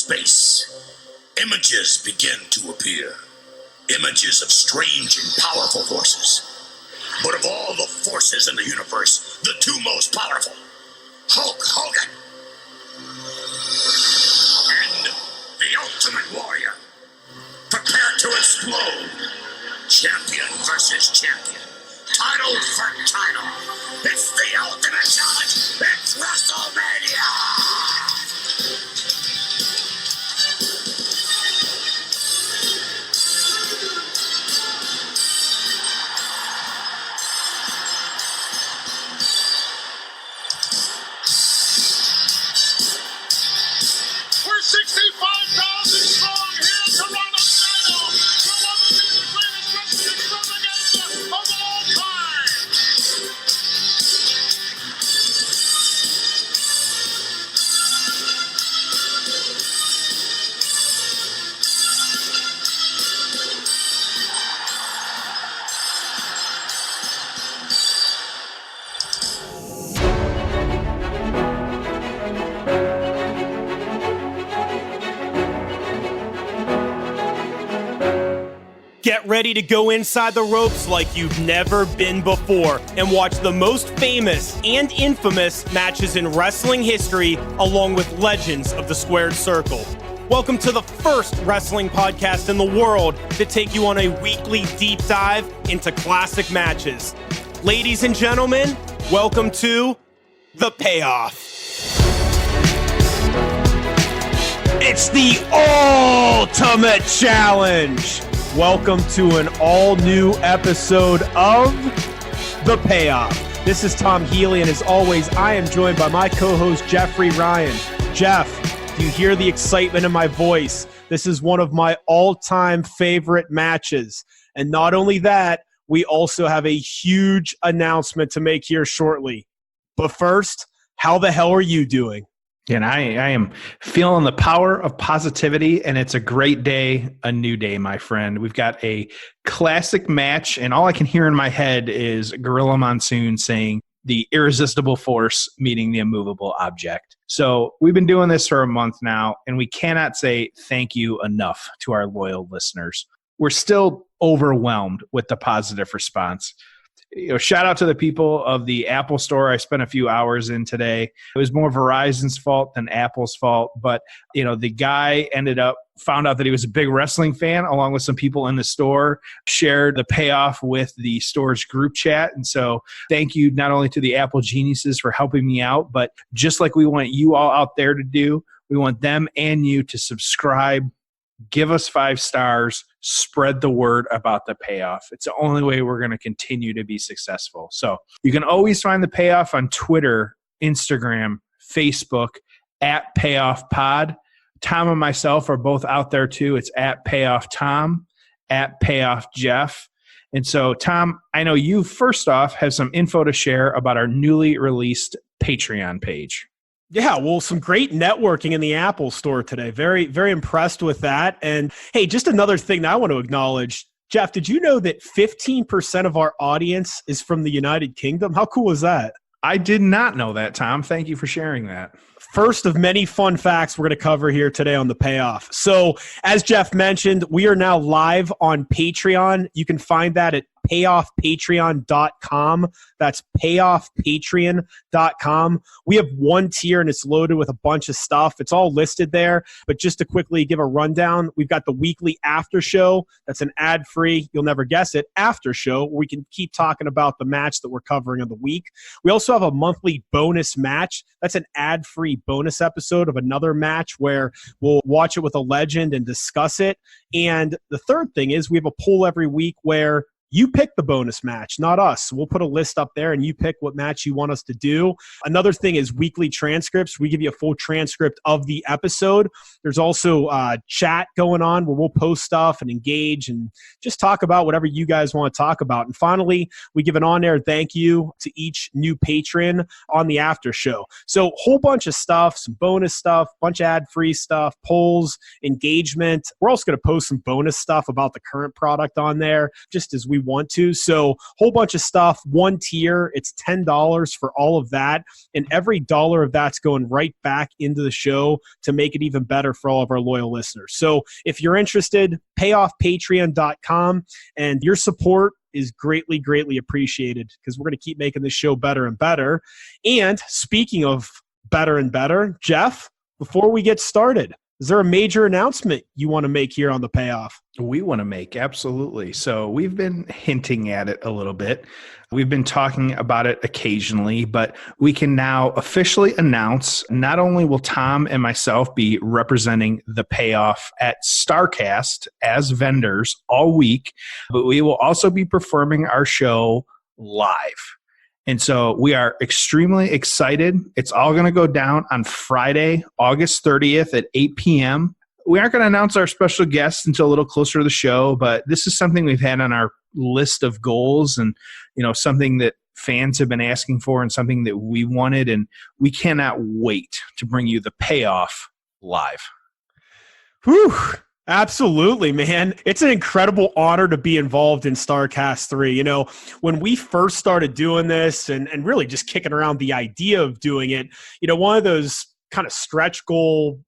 space, images begin to appear. Images of strange and powerful forces. But of all the forces in the universe, the two most powerful, Hulk Hogan and the Ultimate Warrior. Prepare to explode. Champion versus champion. Title for title. It's the ultimate challenge. It's WrestleMania! We're 65,000 strong here in Toronto, Canada. For what will be the greatest wrestling extravaganza of all time. Get ready to go inside the ropes like you've never been before and watch the most famous and infamous matches in wrestling history along with legends of the squared circle. Welcome to the first wrestling podcast in the world to take you on a weekly deep dive into classic matches. Ladies and gentlemen, welcome to The Payoff. It's the ultimate challenge. Welcome to an all-new episode of The Payoff. This is Tom Healy, and as always, I am joined by my co-host, Jeffrey Ryan. Jeff, do you hear the excitement in my voice? This is one of my all-time favorite matches. And not only that, we also have a huge announcement to make here shortly. But first, how the hell are you doing? And I am feeling the power of positivity, and it's a great day, a new day, my friend. We've got a classic match, and all I can hear in my head is Gorilla Monsoon saying, the irresistible force meeting the immovable object. So we've been doing this for a month now, and we cannot say thank you enough to our loyal listeners. We're still overwhelmed with the positive response. Shout out to the people of the Apple store. I spent a few hours in today. It was more Verizon's fault than Apple's fault. But, the guy found out that he was a big wrestling fan, along with some people in the store, shared the payoff with the store's group chat. And so thank you not only to the Apple geniuses for helping me out, but just like we want you all out there to do, we want them and you to subscribe, give us 5 stars, spread the word about the payoff. It's the only way we're going to continue to be successful. So you can always find the payoff on Twitter, Instagram, Facebook, at Payoff Pod. Tom and myself are both out there too. It's at Payoff Tom, at Payoff Jeff. And so, Tom, I know you first off have some info to share about our newly released Patreon page. Yeah, well, some great networking in the Apple store today. Very, very impressed with that. And hey, just another thing that I want to acknowledge. Jeff, did you know that 15% of our audience is from the United Kingdom? How cool is that? I did not know that, Tom. Thank you for sharing that. First of many fun facts we're going to cover here today on The Payoff. So, as Jeff mentioned, we are now live on Patreon. You can find that at payoffpatreon.com. That's payoffpatreon.com. We have one tier and it's loaded with a bunch of stuff. It's all listed there. But just to quickly give a rundown, we've got the weekly after show. That's an ad-free, you'll never guess it, after show where we can keep talking about the match that we're covering of the week. We also have a monthly bonus match. That's an ad-free bonus episode of another match where we'll watch it with a legend and discuss it. And the third thing is we have a poll every week where you pick the bonus match, not us. We'll put a list up there and you pick what match you want us to do. Another thing is weekly transcripts. We give you a full transcript of the episode. There's also chat going on where we'll post stuff and engage and just talk about whatever you guys want to talk about. And finally, we give an on-air thank you to each new patron on the after show. So whole bunch of stuff, some bonus stuff, bunch of ad-free stuff, polls, engagement. We're also going to post some bonus stuff about the current product on there just as we we want to. So whole bunch of stuff, one tier, it's $10 for all of that. And every dollar of that's going right back into the show to make it even better for all of our loyal listeners. So if you're interested, payoffpatreon.com, and your support is greatly, greatly appreciated because we're going to keep making this show better and better. And speaking of better and better, Jeff, before we get started, is there a major announcement you want to make here on the Payoff? We want to make, absolutely. So we've been hinting at it a little bit. We've been talking about it occasionally, but we can now officially announce not only will Tom and myself be representing the Payoff at StarCast as vendors all week, but we will also be performing our show live. And so we are extremely excited. It's all going to go down on Friday, August 30th at 8 p.m. We aren't going to announce our special guests until a little closer to the show, but this is something we've had on our list of goals and, something that fans have been asking for and something that we wanted. And we cannot wait to bring you the Payoff live. Whew. Absolutely, man. It's an incredible honor to be involved in StarCast 3. When we first started doing this and really just kicking around the idea of doing it, one of those kind of stretch goal,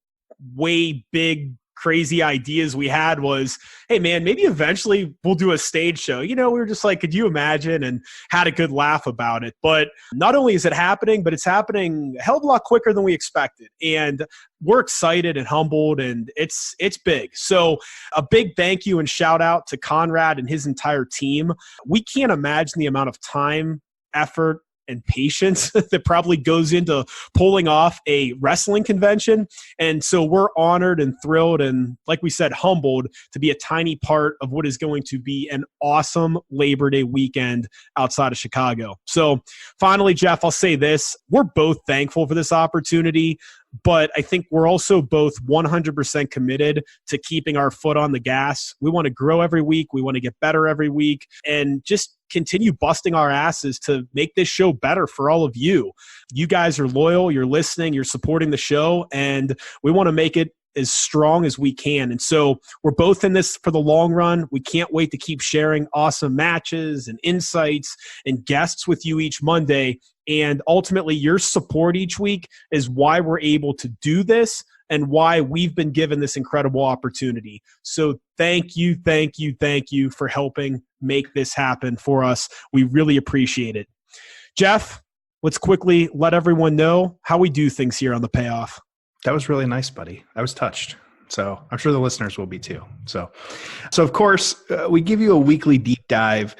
way big, crazy ideas we had was, hey, man, maybe eventually we'll do a stage show. We were just like, could you imagine? And had a good laugh about it. But not only is it happening, but it's happening a hell of a lot quicker than we expected. And we're excited and humbled, and it's big. So a big thank you and shout out to Conrad and his entire team. We can't imagine the amount of time, effort, and patience that probably goes into pulling off a wrestling convention. And so we're honored and thrilled and, like we said, humbled to be a tiny part of what is going to be an awesome Labor Day weekend outside of Chicago. So finally, Jeff, I'll say this. We're both thankful for this opportunity, but I think we're also both 100% committed to keeping our foot on the gas. We want to grow every week. We want to get better every week and just continue busting our asses to make this show better for all of you. You guys are loyal, you're listening, you're supporting the show, and we want to make it as strong as we can. And so we're both in this for the long run. We can't wait to keep sharing awesome matches and insights and guests with you each Monday. And ultimately, your support each week is why we're able to do this and why we've been given this incredible opportunity. So thank you for helping make this happen for us. We really appreciate it. Jeff, let's quickly let everyone know how we do things here on the Payoff. That was really nice, buddy. I was touched. So I'm sure the listeners will be too. So of course, we give you a weekly deep dive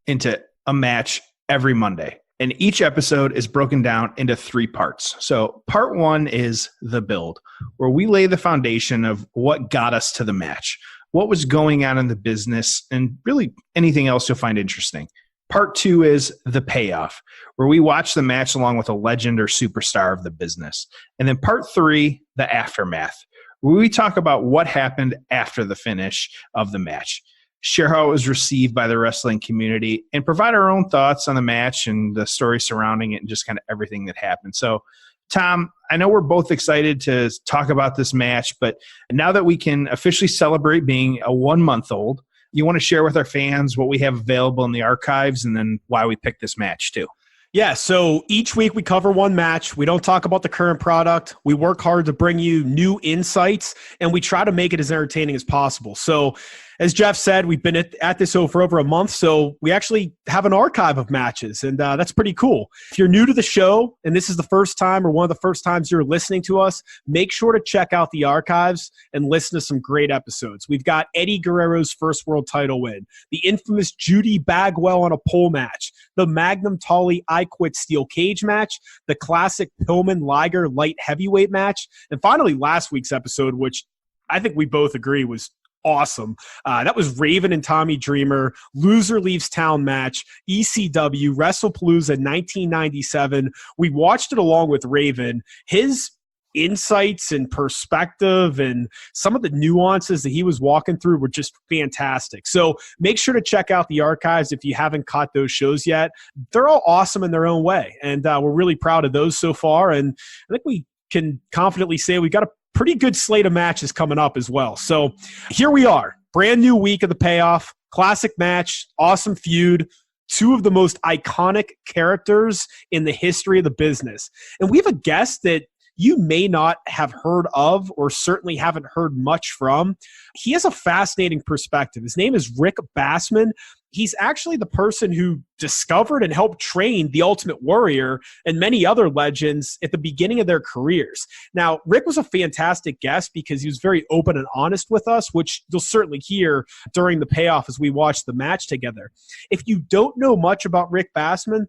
into a match every Monday. And each episode is broken down into 3 parts. So part 1 is the build, where we lay the foundation of what got us to the match, what was going on in the business, and really anything else you'll find interesting. Part 2 is the payoff, where we watch the match along with a legend or superstar of the business. And then part 3, the aftermath, where we talk about what happened after the finish of the match, share how it was received by the wrestling community, and provide our own thoughts on the match and the story surrounding it and just kind of everything that happened. So, Tom, I know we're both excited to talk about this match, but now that we can officially celebrate being a 1-month-old, you want to share with our fans what we have available in the archives and then why we picked this match too. Yeah, so each week we cover one match. We don't talk about the current product. We work hard to bring you new insights, and we try to make it as entertaining as possible. So as Jeff said, we've been at this for over a month, so we actually have an archive of matches, and that's pretty cool. If you're new to the show, and this is the first time or one of the first times you're listening to us, make sure to check out the archives and listen to some great episodes. We've got Eddie Guerrero's first world title win, the infamous Judy Bagwell on a pole match, the Magnum Tully I Quit Steel Cage match, the classic Pillman Liger light heavyweight match, and finally last week's episode, which I think we both agree was awesome. That was Raven and Tommy Dreamer, Loser Leaves Town match, ECW, WrestlePalooza 1997. We watched it along with Raven. His insights and perspective and some of the nuances that he was walking through were just fantastic. So make sure to check out the archives if you haven't caught those shows yet. They're all awesome in their own way, and we're really proud of those so far. And I think we can confidently say we've got a pretty good slate of matches coming up as well. So here we are, brand new week of the Payoff, Classic match, awesome feud, two of the most iconic characters in the history of the business. And we have a guest that you may not have heard of or certainly haven't heard much from. He has a fascinating perspective. His name is Rick Bassman. He's actually the person who discovered and helped train the Ultimate Warrior and many other legends at the beginning of their careers. Now, Rick was a fantastic guest because he was very open and honest with us, which you'll certainly hear during the payoff as we watch the match together. If you don't know much about Rick Bassman,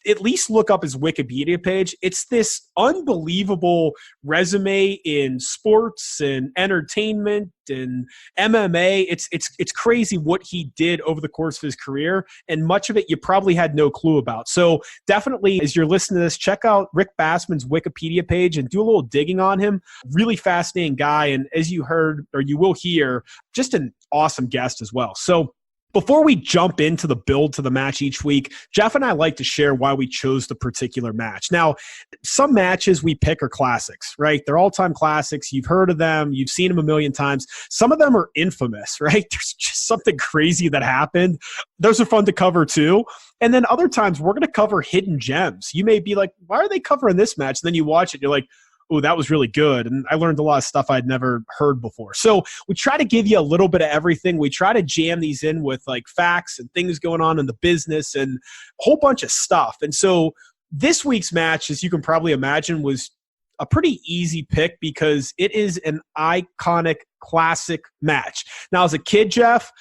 at least look up his Wikipedia page. It's this unbelievable resume in sports and entertainment and MMA. It's crazy what he did over the course of his career, and much of it you probably had no clue about. So definitely, as you're listening to this, check out Rick Bassman's Wikipedia page and do a little digging on him. Really fascinating guy, and as you heard, or you will hear, just an awesome guest as well. So before we jump into the build to the match each week, Jeff and I like to share why we chose the particular match. Now, some matches we pick are classics, right? They're all-time classics. You've heard of them. You've seen them a million times. Some of them are infamous, right? There's just something crazy that happened. Those are fun to cover too. And then other times we're going to cover hidden gems. You may be like, why are they covering this match? And then you watch it, you're like, oh, that was really good. And I learned a lot of stuff I'd never heard before. So we try to give you a little bit of everything. We try to jam these in with like facts and things going on in the business and a whole bunch of stuff. And so this week's match, as you can probably imagine, was a pretty easy pick because it is an iconic classic match. Now, as a kid, Jeff,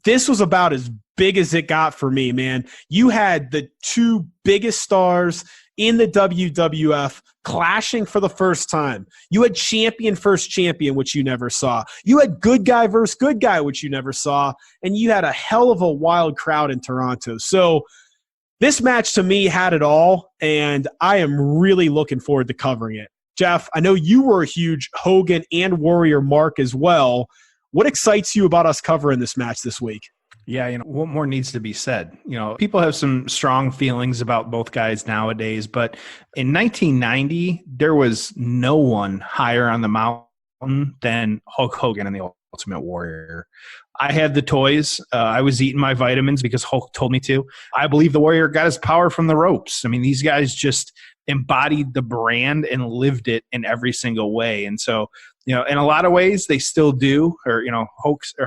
this was about as big as it got for me, man. You had the two biggest stars in the WWF clashing for the first time. You had champion versus champion, which you never saw. You had good guy versus good guy, which you never saw. And you had a hell of a wild crowd in Toronto. So this match to me had it all, and I am really looking forward to covering it. Jeff, I know you were a huge Hogan and Warrior mark as well. What excites you about us covering this match this week? Yeah, what more needs to be said? People have some strong feelings about both guys nowadays, but in 1990, there was no one higher on the mountain than Hulk Hogan and the Ultimate Warrior. I had the toys. I was eating my vitamins because Hulk told me to. I believe the Warrior got his power from the ropes. I mean, these guys just embodied the brand and lived it in every single way. And so, in a lot of ways they still do, or,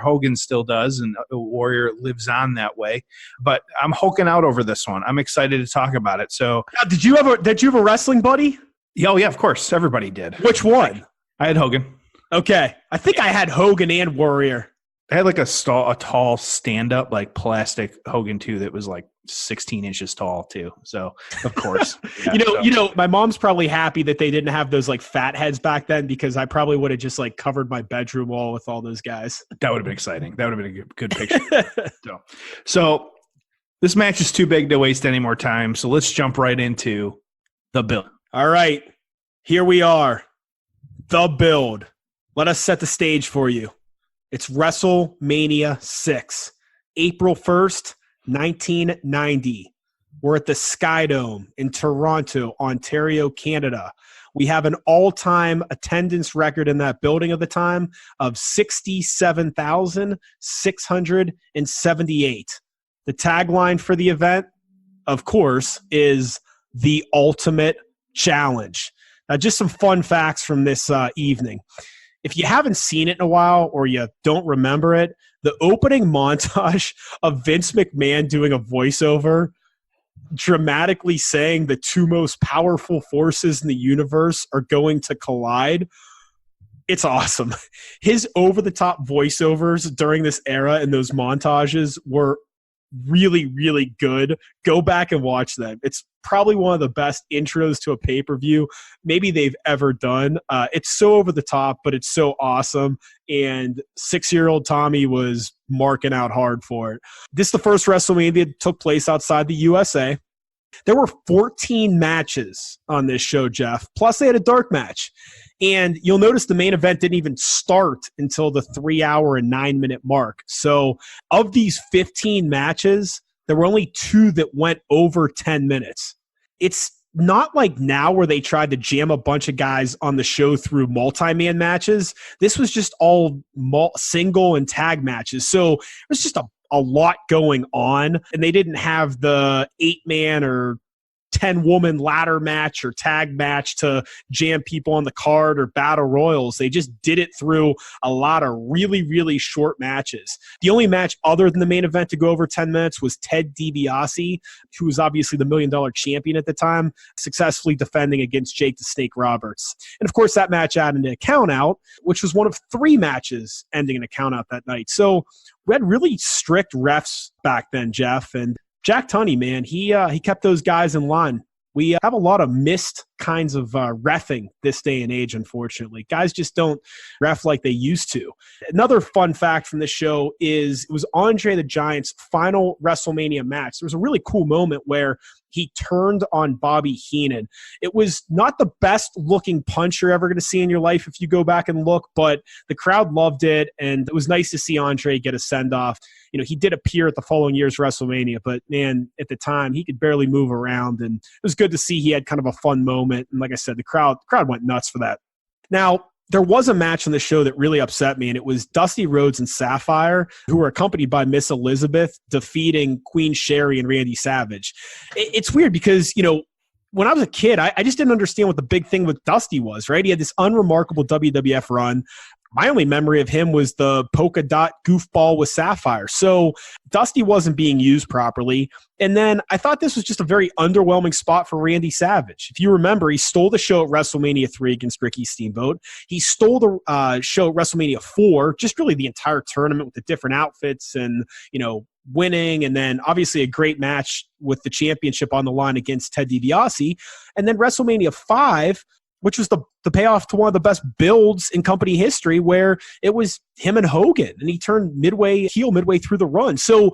Hogan still does, and the Warrior lives on that way. But I'm hulking out over this one. I'm excited to talk about it. So now, did you have a wrestling buddy? Oh yeah, of course. Everybody did. Which one? I had Hogan. Okay. I think I had Hogan and Warrior. I had like a tall stand-up, like plastic Hogan too, that was like 16 inches tall too. So of course, yeah, my mom's probably happy that they didn't have those like fat heads back then, because I probably would have just like covered my bedroom wall with all those guys. That would have been exciting. That would have been a good picture. So this match is too big to waste any more time. So let's jump right into the build. All right, here we are. The build. Let us set the stage for you. It's WrestleMania 6, April 1st, 1990. We're at the Skydome in Toronto, Ontario, Canada. We have an all-time attendance record in that building at the time of 67,678. The tagline for the event, of course, is the Ultimate Challenge. Now, just some fun facts from this evening. If you haven't seen it in a while or you don't remember it, the opening montage of Vince McMahon doing a voiceover dramatically saying the two most powerful forces in the universe are going to collide, it's awesome. His over-the-top voiceovers during this era and those montages were really, really good. Go back and watch them. It's probably one of the best intros to a pay-per-view maybe they've ever done. It's so over the top, but it's so awesome. And 6-year-old Tommy was marking out hard for it. This is the first WrestleMania that took place outside the USA. There were 14 matches on this show, Jeff. Plus they had a dark match. And you'll notice the main event didn't even start until the 3-hour and 9-minute mark. So of these 15 matches, there were only 2 that went over 10 minutes. It's not like now where they tried to jam a bunch of guys on the show through multi-man matches. This was just all single and tag matches. So it was just a a lot going on, and they didn't have the 8-man or 10-woman ladder match or tag match to jam people on the card or battle royals. They just did it through a lot of really, really short matches. The only match other than the main event to go over 10 minutes was Ted DiBiase, who was obviously the $1 Million champion at the time, successfully defending against Jake the Snake Roberts. And of course, that match ended in a count out, which was one of 3 matches ending in a count out that night. So we had really strict refs back then, Jeff, and Jack Tunney, man, he kept those guys in line. We have a lot of missed kinds of reffing this day and age, unfortunately. Guys just don't ref like they used to. Another fun fact from this show is it was Andre the Giant's final WrestleMania match. There was a really cool moment where he turned on Bobby Heenan. It was not the best looking punch you're ever going to see in your life if you go back and look, but the crowd loved it, and it was nice to see Andre get a send-off. You know, he did appear at the following year's WrestleMania, but man, at the time, he could barely move around, and it was good to see he had kind of a fun moment. And like I said, the crowd went nuts for that. Now, there was a match on the show that really upset me, and it was Dusty Rhodes and Sapphire, who were accompanied by Miss Elizabeth, defeating Queen Sherry and Randy Savage. It's weird because, you know, when I was a kid, I just didn't understand what the big thing with Dusty was, right? He had this unremarkable WWF run. My only memory of him was the polka dot goofball with Sapphire. So Dusty wasn't being used properly. And then I thought this was just a very underwhelming spot for Randy Savage. If you remember, he stole the show at WrestleMania 3 against Ricky Steamboat. He stole the show at WrestleMania 4, just really the entire tournament with the different outfits and, you know, winning, and then obviously a great match with the championship on the line against Ted DiBiase. And then WrestleMania 5, which was the payoff to one of the best builds in company history, where it was him and Hogan, and he turned midway through the run. So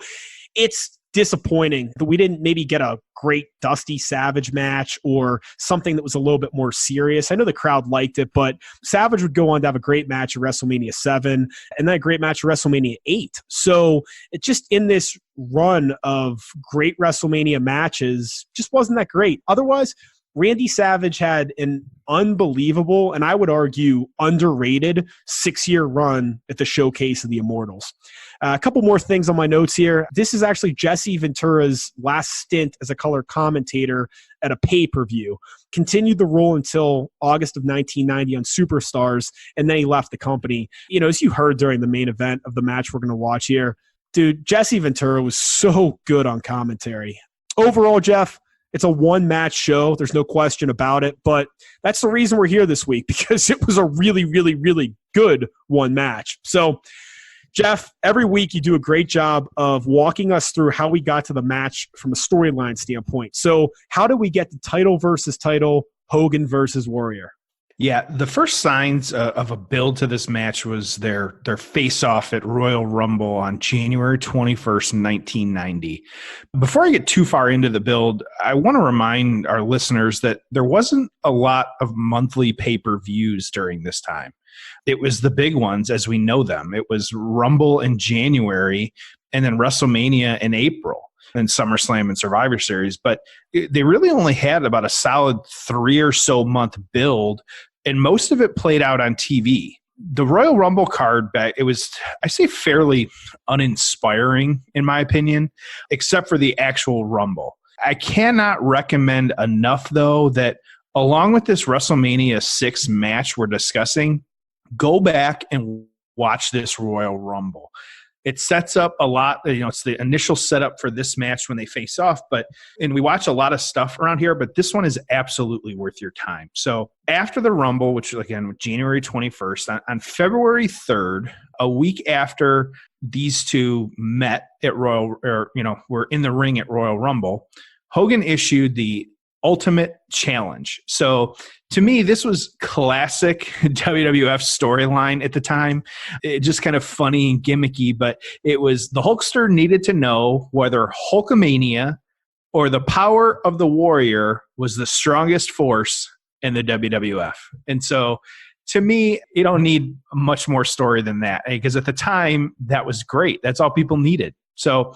it's disappointing that we didn't maybe get a great Dusty Savage match or something that was a little bit more serious. I know the crowd liked it, but Savage would go on to have a great match at WrestleMania 7 and then a great match at WrestleMania 8. So it just, in this run of great WrestleMania matches, just wasn't that great. Otherwise, Randy Savage had an unbelievable, and I would argue underrated, 6-year run at the Showcase of the Immortals. A couple more things on my notes here. This is actually Jesse Ventura's last stint as a color commentator at a pay-per-view. Continued the role until August of 1990 on Superstars, and then he left the company. You know, as you heard during the main event of the match we're going to watch here, dude, Jesse Ventura was so good on commentary. Overall, Jeff, it's a one-match show. There's no question about it. But that's the reason we're here this week, because it was a really, really, really good one match. So, Jeff, every week you do a great job of walking us through how we got to the match from a storyline standpoint. So how did we get to title versus title, Hogan versus Warrior? Yeah, the first signs of a build to this match was their face-off at Royal Rumble on January 21st, 1990. Before I get too far into the build, I want to remind our listeners that there wasn't a lot of monthly pay-per-views during this time. It was the big ones as we know them. It was Rumble in January and then WrestleMania in April and SummerSlam and Survivor Series. But they really only had about a solid 3 or so month build, and most of it played out on TV. The Royal Rumble card back, it was, I say, fairly uninspiring in my opinion, except for the actual Rumble. I cannot recommend enough, though, that along with this WrestleMania 6 match we're discussing, go back and watch this Royal Rumble. It sets up a lot, you know, it's the initial setup for this match when they face off, and we watch a lot of stuff around here, but this one is absolutely worth your time. So after the Rumble, which again, January 21st, on February 3rd, a week after these two met at were in the ring at Royal Rumble, Hogan issued the Ultimate Challenge. So to me, this was classic WWF storyline at the time. It just kind of funny and gimmicky, but it was the Hulkster needed to know whether Hulkamania or the power of the Warrior was the strongest force in the WWF. And so to me, you don't need much more story than that, because at the time, that was great. That's all people needed. So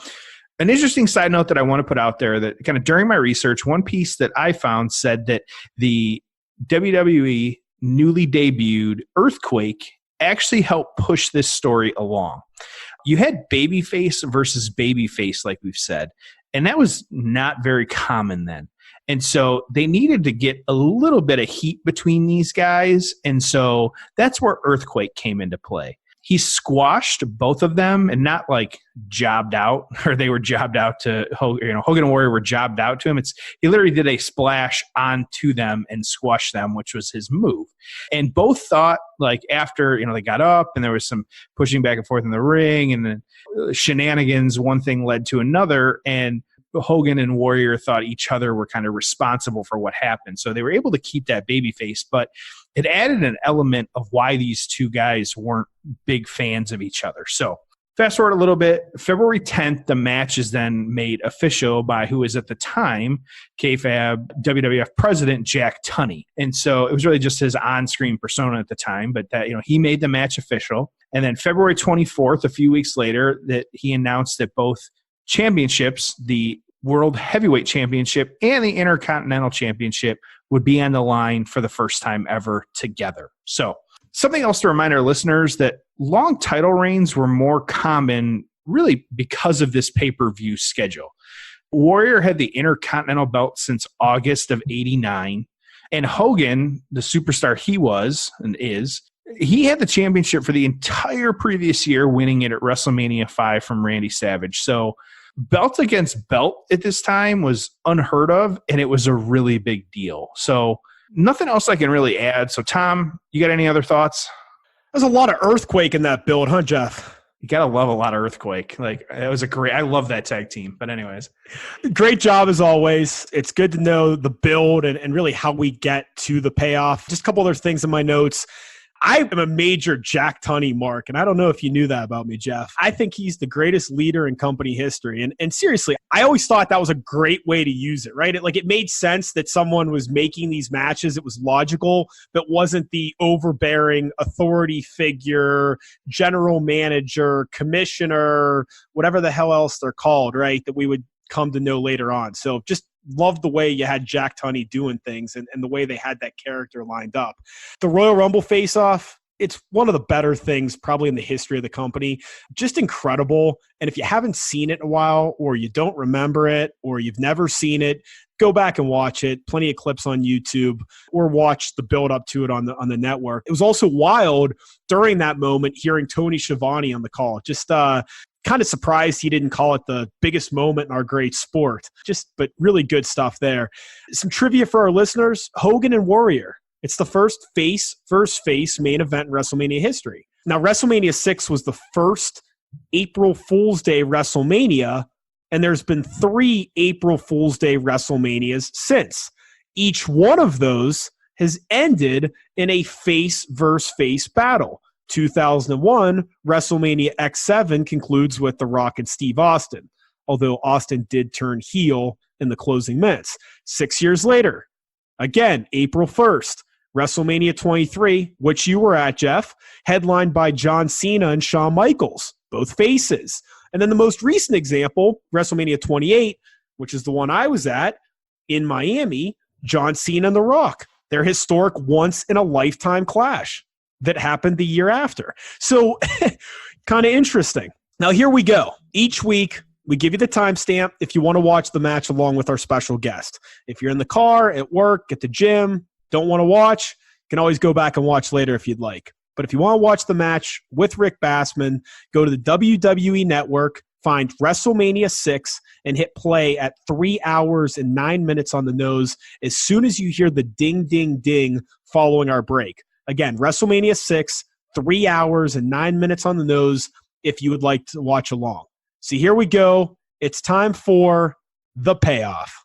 an interesting side note that I want to put out there, that kind of during my research, one piece that I found said that the WWE newly debuted Earthquake actually helped push this story along. you had babyface versus babyface, like we've said, and that was not very common then. And so they needed to get a little bit of heat between these guys. And so that's where Earthquake came into play. He squashed both of them and not like jobbed out, or they were jobbed out to Hogan. Hogan and Warrior were jobbed out to him. He literally did a splash onto them and squashed them, which was his move. And both thought, like, after they got up and there was some pushing back and forth in the ring and then shenanigans, one thing led to another, and Hogan and Warrior thought each other were kind of responsible for what happened. So they were able to keep that babyface, but it added an element of why these two guys weren't big fans of each other. So fast forward a little bit, February 10th, the match is then made official by who was at the time kayfabe WWF president Jack Tunney. And so it was really just his on-screen persona at the time, but that he made the match official. And then February 24th, a few weeks later, that he announced that both championships, the World Heavyweight Championship and the Intercontinental Championship, would be on the line for the first time ever together. So something else to remind our listeners, that long title reigns were more common really because of this pay-per-view schedule. Warrior had the Intercontinental belt since August of '89, and Hogan, the superstar he was and is, he had the championship for the entire previous year, winning it at WrestleMania 5 from Randy Savage. So belt against belt at this time was unheard of, and it was a really big deal. So nothing else I can really add. So Tom, you got any other thoughts? There's a lot of Earthquake in that build, huh, Jeff? You got to love a lot of Earthquake. Like, it was I love that tag team. But anyways. Great job as always. It's good to know the build and really how we get to the payoff. Just a couple other things in my notes. I am a major Jack Tunney mark, and I don't know if you knew that about me, Jeff. I think he's the greatest leader in company history. And seriously, I always thought that was a great way to use it, right? It made sense that someone was making these matches. It was logical, but wasn't the overbearing authority figure, general manager, commissioner, whatever the hell else they're called, right, that we would come to know later on. So just loved the way you had Jack Tunney doing things and the way they had that character lined up. The Royal Rumble face-off, it's one of the better things probably in the history of the company. Just incredible. And if you haven't seen it in a while, or you don't remember it, or you've never seen it, go back and watch it. Plenty of clips on YouTube, or watch the build up to it on the network. It was also wild during that moment hearing Tony Schiavone on the call. Just kind of surprised he didn't call it the biggest moment in our great sport. But really good stuff there. Some trivia for our listeners: Hogan and Warrior. It's the first face versus face main event in WrestleMania history. Now, WrestleMania 6 was the first April Fool's Day WrestleMania, and there's been 3 April Fool's Day WrestleManias since. Each one of those has ended in a face versus face battle. 2001, WrestleMania X7 concludes with The Rock and Steve Austin, although Austin did turn heel in the closing minutes. 6 years later, again, April 1st, WrestleMania 23, which you were at, Jeff, headlined by John Cena and Shawn Michaels, both faces. And then the most recent example, WrestleMania 28, which is the one I was at in Miami, John Cena and The Rock, their historic once-in-a-lifetime clash that happened the year after. So kind of interesting. Now, here we go. Each week, we give you the timestamp if you want to watch the match along with our special guest. If you're in the car, at work, at the gym, don't want to watch, you can always go back and watch later if you'd like. But if you want to watch the match with Rick Bassman, go to the WWE Network, find WrestleMania 6, and hit play at 3 hours and 9 minutes on the nose as soon as you hear the ding, ding, ding following our break. Again, WrestleMania 6, 3 hours and 9 minutes on the nose if you would like to watch along. So here we go. It's time for the payoff.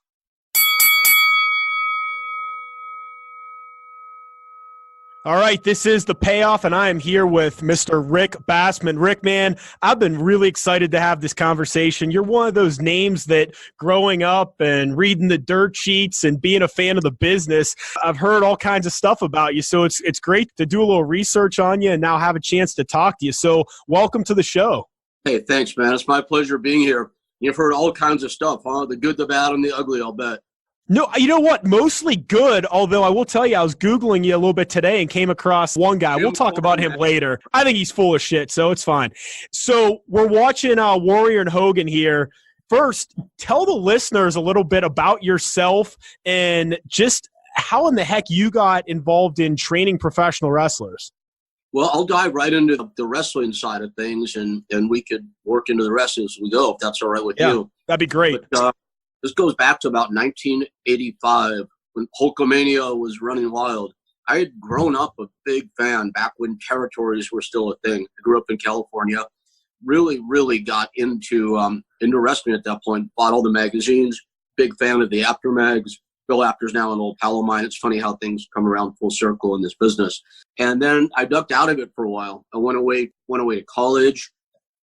All right, this is the payoff, and I am here with Mr. Rick Bassman. Rick, man, I've been really excited to have this conversation. You're one of those names that growing up and reading the dirt sheets and being a fan of the business, I've heard all kinds of stuff about you. So it's great to do a little research on you and now have a chance to talk to you. So welcome to the show. Hey, thanks, man. It's my pleasure being here. You've heard all kinds of stuff, huh? The good, the bad, and the ugly, I'll bet. No, you know what? Mostly good, although I will tell you, I was Googling you a little bit today and came across one guy. We'll talk about him later. I think he's full of shit, so it's fine. So we're watching Warrior and Hogan here. First, tell the listeners a little bit about yourself and just how in the heck you got involved in training professional wrestlers. Well, I'll dive right into the wrestling side of things, and we could work into the rest as we go, if that's all right with you. That'd be great. But, this goes back to about 1985 when Hulkamania was running wild. I had grown up a big fan back when territories were still a thing. I grew up in California, really got into wrestling at that point, bought all the magazines, big fan of the After mags. Bill Apter's now an old pal of mine. It's funny how things come around full circle in this business. And then I ducked out of it for a while. I went away to college,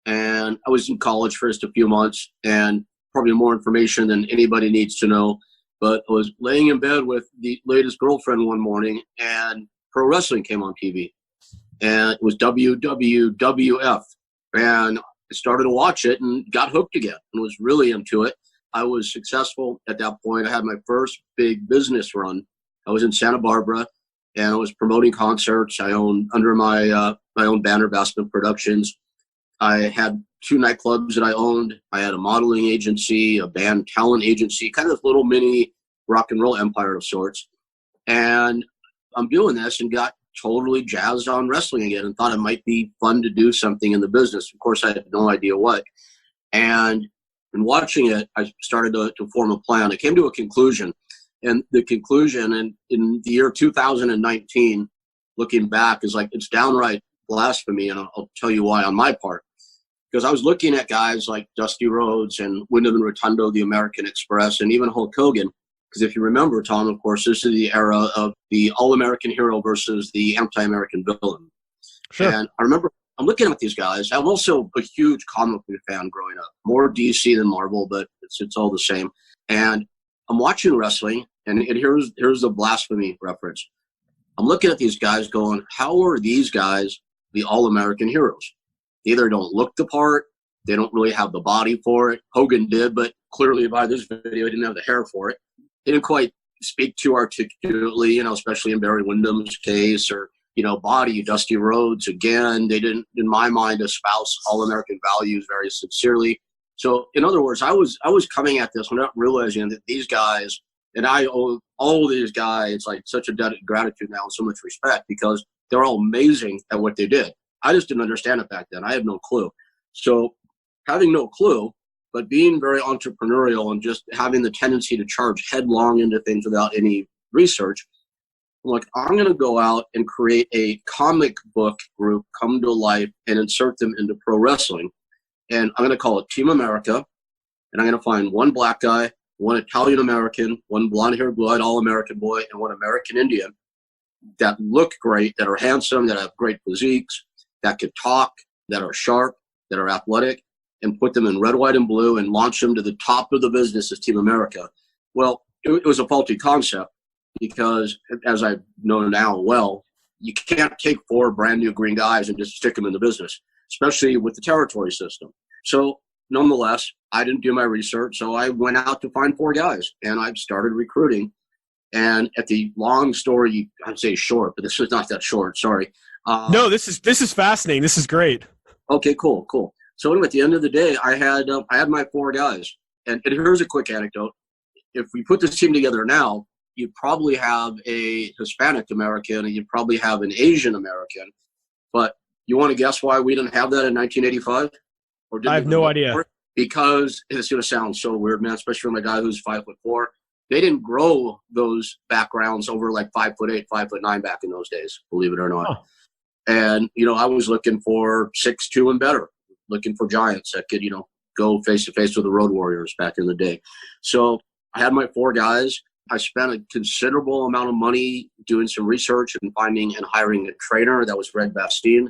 and I was in college for just a few months, and probably more information than anybody needs to know. But I was laying in bed with the latest girlfriend one morning, and pro wrestling came on TV. And it was WWF. And I started to watch it and got hooked again and was really into it. I was successful at that point. I had my first big business run. I was in Santa Barbara, and I was promoting concerts. I owned under my own banner, Bassman Productions. I had 2 nightclubs that I owned. I had a modeling agency, a band talent agency, kind of little mini rock and roll empire of sorts. And I'm doing this and got totally jazzed on wrestling again and thought it might be fun to do something in the business. Of course, I had no idea what. And in watching it, I started to form a plan. I came to a conclusion. And the conclusion in the year 2019, looking back, is like it's downright blasphemy. And I'll tell you why on my part. Because I was looking at guys like Dusty Rhodes and Wyndham and Rotundo, the American Express, and even Hulk Hogan. Because if you remember, Tom, of course, this is the era of the all-American hero versus the anti-American villain. Sure. And I remember I'm looking at these guys. I'm also a huge comic book fan growing up. More DC than Marvel, but it's all the same. And I'm watching wrestling, and here's the blasphemy reference. I'm looking at these guys going, how are these guys the all-American heroes? They either don't look the part, they don't really have the body for it. Hogan did, but clearly by this video, he didn't have the hair for it. He didn't quite speak too articulately, especially in Barry Windham's case, or, body, Dusty Rhodes, again, they didn't, in my mind, espouse all-American values very sincerely. So, in other words, I was coming at this without realizing that these guys, and I owe all these guys like such a debt of gratitude now and so much respect, because they're all amazing at what they did. I just didn't understand it back then. I had no clue. So having no clue, but being very entrepreneurial and just having the tendency to charge headlong into things without any research, I'm like, I'm going to go out and create a comic book group, come to life, and insert them into pro wrestling. And I'm going to call it Team America. And I'm going to find one black guy, one Italian American, one blonde-haired, blue-eyed all-American boy, and one American Indian that look great, that are handsome, that have great physiques, that could talk, that are sharp, that are athletic, and put them in red, white, and blue and launch them to the top of the business as Team America. Well, it was a faulty concept because, as I know now well, you can't take 4 brand new green guys and just stick them in the business, especially with the territory system. So nonetheless, I didn't do my research, so I went out to find 4 guys, and I started recruiting. And at the long story, I'd say short, but this is not that short, sorry. No, this is fascinating. This is great. Okay, cool. So anyway, at the end of the day, I had my 4 guys. And here's a quick anecdote. If we put this team together now, you'd probably have a Hispanic American and you'd probably have an Asian American. But you want to guess why we didn't have that in 1985? I have no idea. Because it's going to sound so weird, man, especially from a guy who's 5'4". They didn't grow those backgrounds over like 5'8", 5'9" back in those days, believe it or not. Huh. And, I was looking for 6'2" and better, looking for giants that could, go face to face with the Road Warriors back in the day. So I had my 4 guys. I spent a considerable amount of money doing some research and finding and hiring a trainer. That was Red Bastine.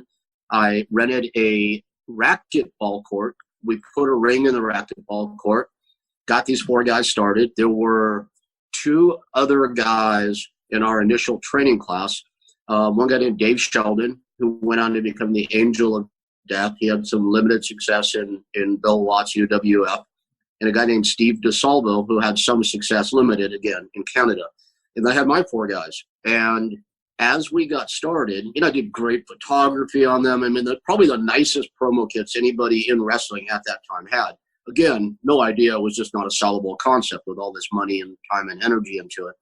I rented a racquetball court. We put a ring in the racquetball court, got these 4 guys started. There were 2 other guys in our initial training class. One guy named Dave Sheldon, who went on to become the Angel of Death. He had some limited success in Bill Watts' UWF. and a guy named Steve DeSalvo, who had Some Success Limited, again, in Canada. And I had my 4 guys. And as we got started, I did great photography on them. I mean, probably the nicest promo kits anybody in wrestling at that time had. Again, no idea. It was just not a sellable concept with all this money and time and energy into it.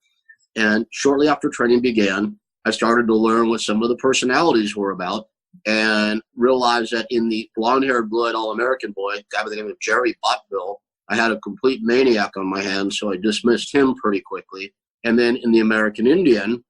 And shortly after training began, I started to learn what some of the personalities were about and realized that in the blonde-haired blood All-American boy, a guy by the name of Jerry Bottville, I had a complete maniac on my hands, so I dismissed him pretty quickly. And then in the American Indian,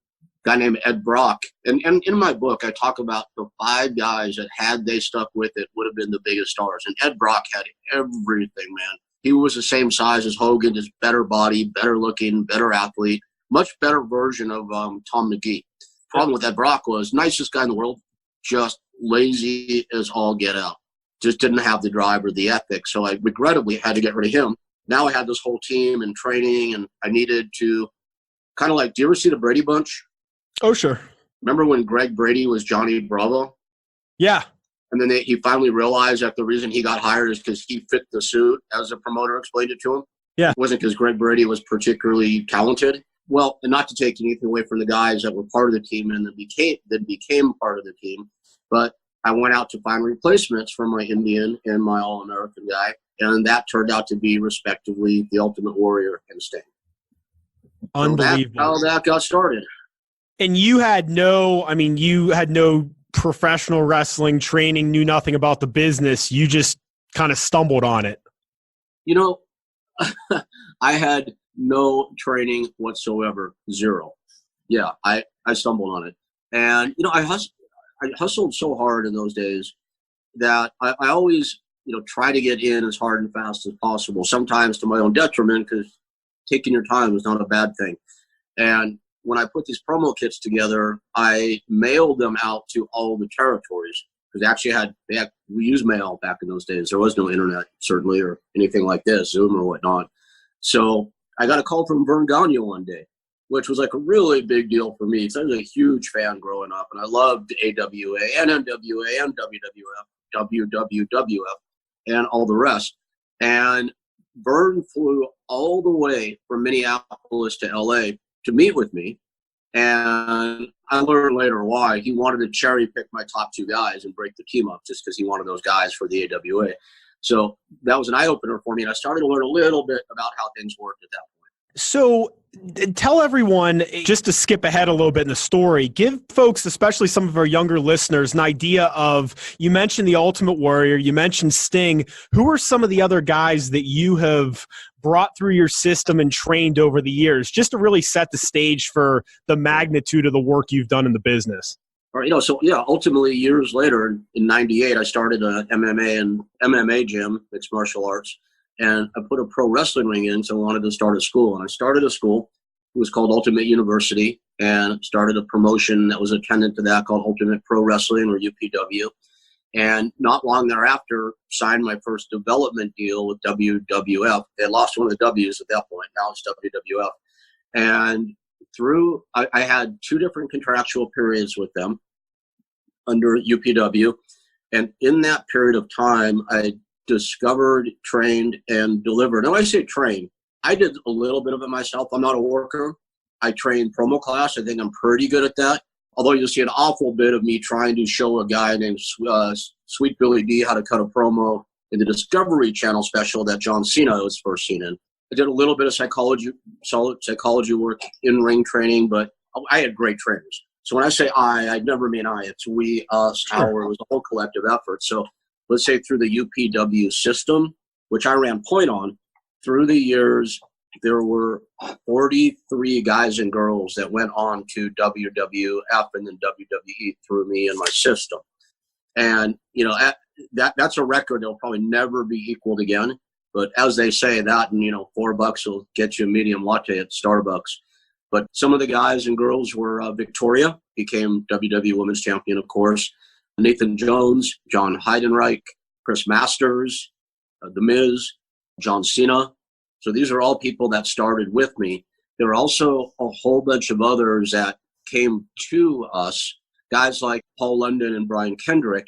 a guy named Ed Brock. And in my book, I talk about the 5 guys that, had they stuck with it, would have been the biggest stars. And Ed Brock had everything, man. He was the same size as Hogan, just better body, better looking, better athlete, much better version of Tom McGee. Problem with Ed Brock was nicest guy in the world, just lazy as all get out. Just didn't have the drive or the ethic. So I regrettably had to get rid of him. Now I had this whole team and training, and I needed to kind of like, do you ever see the Brady Bunch? Oh, sure. Remember when Greg Brady was Johnny Bravo? Yeah. And then he finally realized that the reason he got hired is because he fit the suit, as the promoter explained it to him. Yeah. It wasn't because Greg Brady was particularly talented. Well, and not to take anything away from the guys that were part of the team and that became part of the team, but I went out to find replacements for my Indian and my All-American guy, and that turned out to be, respectively, the Ultimate Warrior and Sting. Unbelievable. So how that got started. And you had no professional wrestling training, knew nothing about the business. You just kind of stumbled on it. I had no training whatsoever. 0. Yeah, I stumbled on it. And, I hustled so hard in those days that I always, try to get in as hard and fast as possible, sometimes to my own detriment, because taking your time is not a bad thing. And when I put these promo kits together, I mailed them out to all the territories, because we used mail back in those days. There was no internet, certainly, or anything like this, Zoom or whatnot. So I got a call from Vern Gagne one day, which was like a really big deal for me, because I was a huge fan growing up, and I loved AWA and NWA and WWF and all the rest. And Vern flew all the way from Minneapolis to LA to meet with me, and I learned later why. He wanted to cherry pick my top 2 guys and break the team up just because he wanted those guys for the AWA. So that was an eye-opener for me, and I started to learn a little bit about how things worked at that point. So tell everyone, just to skip ahead a little bit in the story, give folks, especially some of our younger listeners, an idea of, you mentioned the Ultimate Warrior, you mentioned Sting. Who are some of the other guys that you have brought through your system and trained over the years, just to really set the stage for the magnitude of the work you've done in the business? All right, ultimately years later, in '98, I started a MMA gym, mixed martial arts. And I put a pro wrestling ring in, so I wanted to start a school. And I started a school. It was called Ultimate University, and started a promotion that was attendant to that called Ultimate Pro Wrestling, or UPW. And not long thereafter, signed my first development deal with WWF. They lost one of the W's at that point. Now it's WWF. And I had 2 different contractual periods with them under UPW. And in that period of time, I discovered, trained, and delivered. And when I say train, I did a little bit of it myself. I'm not a worker. I trained promo class. I think I'm pretty good at that. Although you'll see an awful bit of me trying to show a guy named Sweet Billy D how to cut a promo in the Discovery Channel special that John Cena was first seen in. I did a little bit of solid psychology work, in-ring training, but I had great trainers. So when I say I never mean I. It's we, us, our. It was a whole collective effort. So let's say through the UPW system, which I ran point on, through the years, there were 43 guys and girls that went on to WWF and then WWE through me and my system. And, that's a record that will probably never be equaled again. But as they say, that and, $4 will get you a medium latte at Starbucks. But some of the guys and girls were Victoria, became WWE Women's Champion, of course. Nathan Jones, John Heidenreich, Chris Masters, The Miz, John Cena. So these are all people that started with me. There were also a whole bunch of others that came to us, guys like Paul London and Brian Kendrick.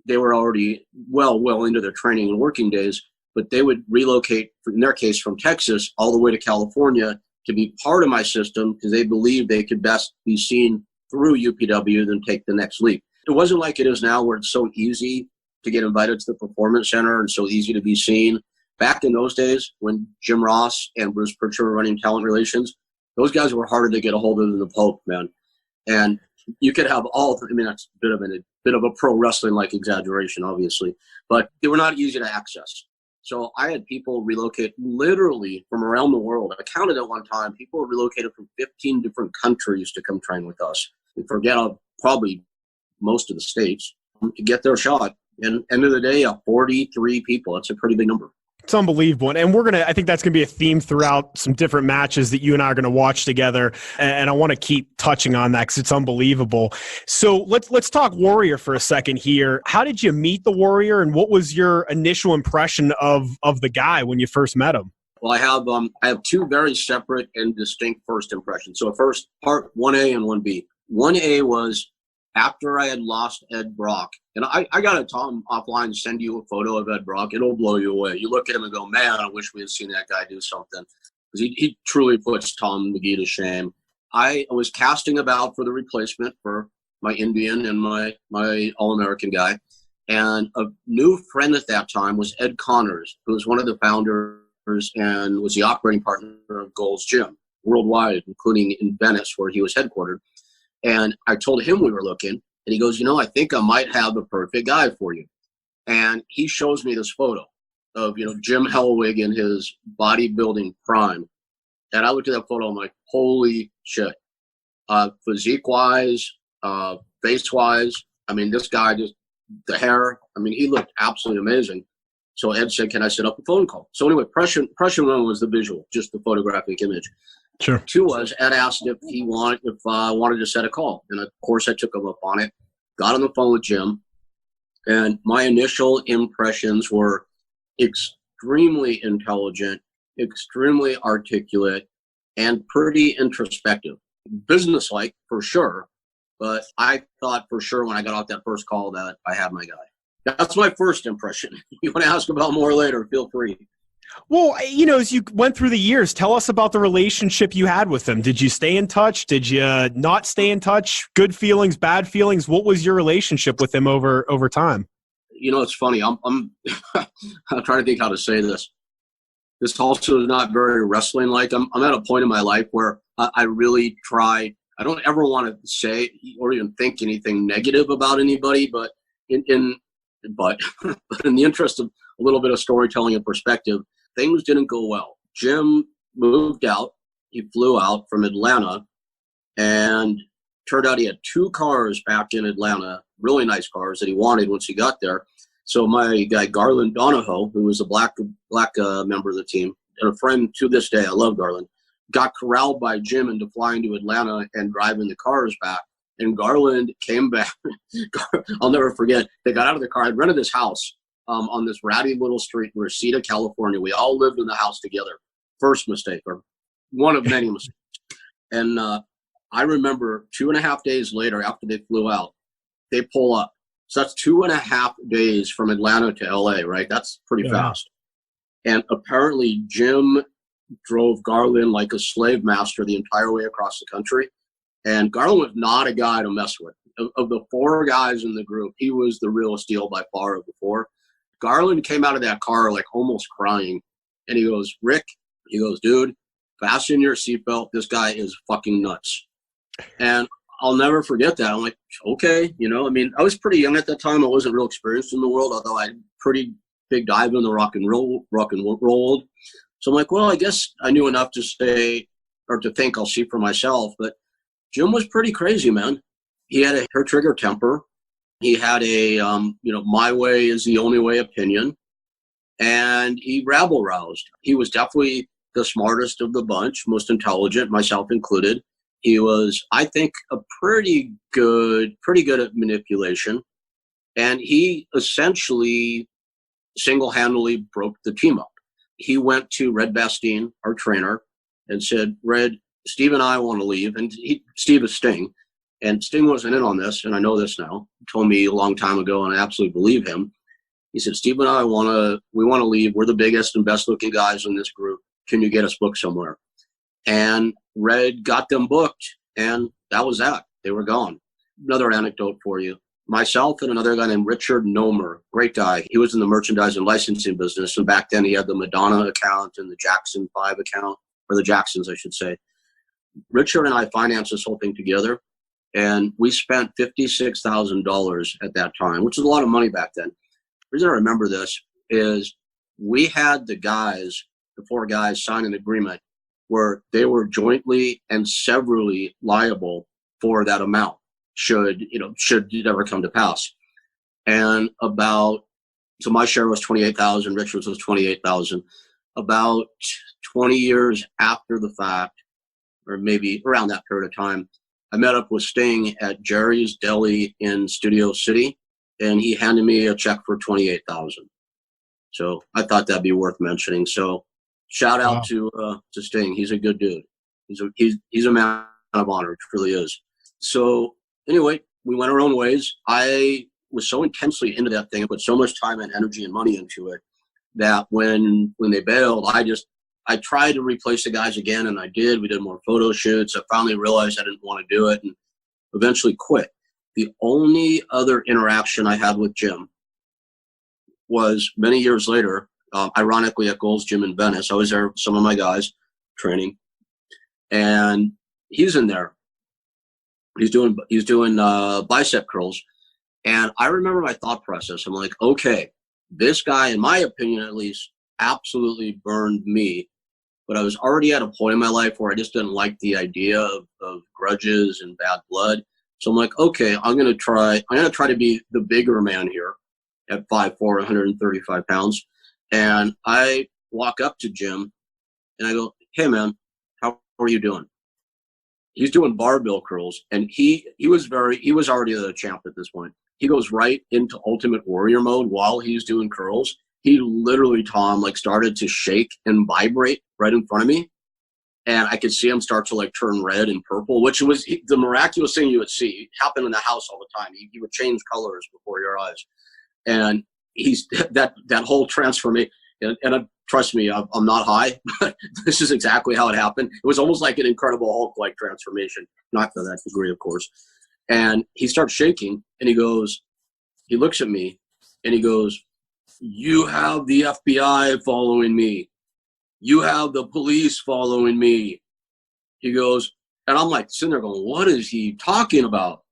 They were already well into their training and working days, but they would relocate, in their case, from Texas all the way to California to be part of my system because they believed they could best be seen through UPW than take the next leap. It wasn't like it is now where it's so easy to get invited to the Performance Center and so easy to be seen. Back in those days when Jim Ross and Bruce Pritchard were running talent relations, those guys were harder to get a hold of than the Pope, man. And you could have that's a bit of a pro wrestling like exaggeration, obviously, but they were not easy to access. So I had people relocate literally from around the world. I counted at one time, people were relocated from 15 different countries to come train with us. And forget probably most of the states to get their shot. And end of the day, 43 people. That's a pretty big number. It's unbelievable. And I think that's going to be a theme throughout some different matches that you and I are going to watch together. And I want to keep touching on that because it's unbelievable. So let's talk Warrior for a second here. How did you meet the Warrior and what was your initial impression of the guy when you first met him? Well, I have two very separate and distinct first impressions. So first, part 1A and 1B. 1A was after I had lost Ed Brock, and I got to Tom offline, send you a photo of Ed Brock. It'll blow you away. You look at him and go, man, I wish we had seen that guy do something. Because he truly puts Tom McGee to shame. I was casting about for the replacement for my Indian and my All-American guy. And a new friend at that time was Ed Connors, who was one of the founders and was the operating partner of Gold's Gym worldwide, including in Venice, where he was headquartered. And I told him we were looking, and he goes, I think I might have the perfect guy for you. And he shows me this photo of, Jim Hellwig in his bodybuilding prime. And I looked at that photo, I'm like, holy shit. Physique-wise, face-wise, this guy just, the hair, he looked absolutely amazing. So Ed said, can I set up a phone call? So anyway, impression one was the visual, just the photographic image. Sure. Two was Ed asked if I wanted to set a call. And of course I took him up on it, got on the phone with Jim. And my initial impressions were extremely intelligent, extremely articulate, and pretty introspective. Businesslike for sure. But I thought for sure when I got off that first call that I had my guy. That's my first impression. You want to ask about more later, feel free. Well, as you went through the years, tell us about the relationship you had with him. Did you stay in touch? Did you not stay in touch? Good feelings, bad feelings? What was your relationship with him over time? It's funny. I'm I'm trying to think how to say this. This also is not very wrestling-like. I'm at a point in my life where I really try. I don't ever want to say or even think anything negative about anybody, but in the interest of a little bit of storytelling and perspective, things didn't go well. Jim moved out. He flew out from Atlanta, and turned out he had two cars back in Atlanta, really nice cars that he wanted once he got there. So my guy Garland Donahoe, who was a black member of the team and a friend to this day, I love Garland, got corralled by Jim into flying to Atlanta and driving the cars back. And Garland came back. I'll never forget. They got out of the car. I'd rented this house on this ratty little street in Reseda, California. We all lived in the house together. First mistake, or one of many mistakes. And I remember 2.5 days later, after they flew out, they pull up. So that's 2.5 days from Atlanta to LA, right? That's pretty fast. And apparently Jim drove Garland like a slave master the entire way across the country. And Garland was not a guy to mess with. Of the four guys in the group, he was the realest deal by far of the four. Garland came out of that car like almost crying. And he goes, Rick, he goes, dude, fasten your seatbelt. This guy is fucking nuts. And I'll never forget that. I'm like, okay, I was pretty young at that time. I wasn't real experienced in the world, although I had pretty big dive in the rock and roll world. So I'm like, well, I guess I knew enough to say or to think I'll see for myself. But Jim was pretty crazy, man. He had a hair trigger temper. He had a, my way is the only way opinion. And he rabble-roused. He was definitely the smartest of the bunch, most intelligent, myself included. He was, I think, pretty good at manipulation. And he essentially single-handedly broke the team up. He went to Red Bastien, our trainer, and said, Red, Steve and I want to leave. And Steve is Sting. And Sting wasn't in on this, and I know this now. He told me a long time ago, and I absolutely believe him. He said, Steve and I we want to leave. We're the biggest and best looking guys in this group. Can you get us booked somewhere? And Red got them booked, and that was that. They were gone. Another anecdote for you. Myself and another guy named Richard Nomer, great guy. He was in the merchandise and licensing business. And back then he had the Madonna account and the Jackson 5 account, or the Jacksons, I should say. Richard and I financed this whole thing together. And we spent $56,000 at that time, which is a lot of money back then. The reason I remember this is we had the 4 guys sign an agreement where they were jointly and severally liable for that amount should it ever come to pass. And so my share was $28,000, Richard's was $28,000. About 20 years after the fact, or maybe around that period of time, I met up with Sting at Jerry's Deli in Studio City, and he handed me a check for $28,000. So I thought that'd be worth mentioning. So shout out to Sting. He's a good dude. He's a man of honor. It really is. So anyway, we went our own ways. I was so intensely into that thing. I put so much time and energy and money into it that when they bailed, I tried to replace the guys again, and I did. We did more photo shoots. I finally realized I didn't want to do it and eventually quit. The only other interaction I had with Jim was many years later, ironically at Gold's Gym in Venice. I was there with some of my guys training, and he's in there. He's doing bicep curls. And I remember my thought process. I'm like, okay, this guy, in my opinion at least, absolutely burned me. But I was already at a point in my life where I just didn't like the idea of grudges and bad blood. So I'm like, okay, I'm gonna try to be the bigger man here at 5'4", 135 pounds. And I walk up to Jim and I go, hey man, how are you doing? He's doing barbell curls, and he was already the champ at this point. He goes right into Ultimate Warrior mode while he's doing curls. He literally, Tom, started to shake and vibrate right in front of me. And I could see him start to turn red and purple, which was the miraculous thing you would see. It happened in the house all the time. He would change colors before your eyes. And he's that whole transformation. And trust me, I'm not high, but this is exactly how it happened. It was almost like an Incredible Hulk-like transformation, not to that degree, of course. And he starts shaking, and he looks at me, and he goes, you have the FBI following me. You have the police following me. He goes, and I'm sitting there going, what is he talking about?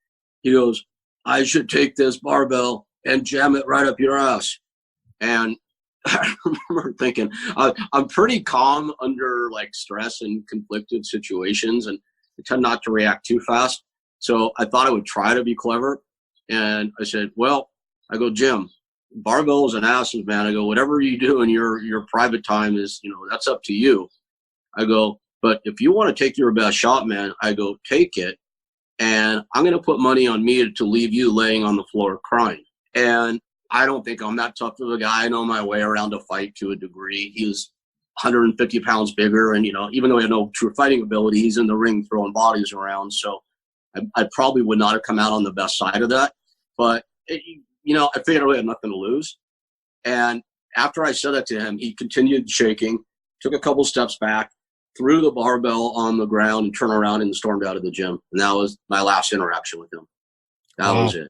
He goes, I should take this barbell and jam it right up your ass. And I remember thinking, I'm pretty calm under stress and conflicted situations, and I tend not to react too fast. So I thought I would try to be clever. And I said, well, I go, Jim, barbells and asses, man. I go, whatever you do in your private time is, that's up to you. I go, but if you want to take your best shot, man, I go, take it. And I'm going to put money on me to leave you laying on the floor crying. And I don't think I'm that tough of a guy. I know my way around a fight to a degree. He was 150 pounds bigger. And, even though he had no true fighting ability, he's in the ring throwing bodies around. So I probably would not have come out on the best side of that. But, I figured I really had nothing to lose. And after I said that to him, he continued shaking, took a couple steps back, threw the barbell on the ground, and turned around and stormed out of the gym. And that was my last interaction with him. That was it.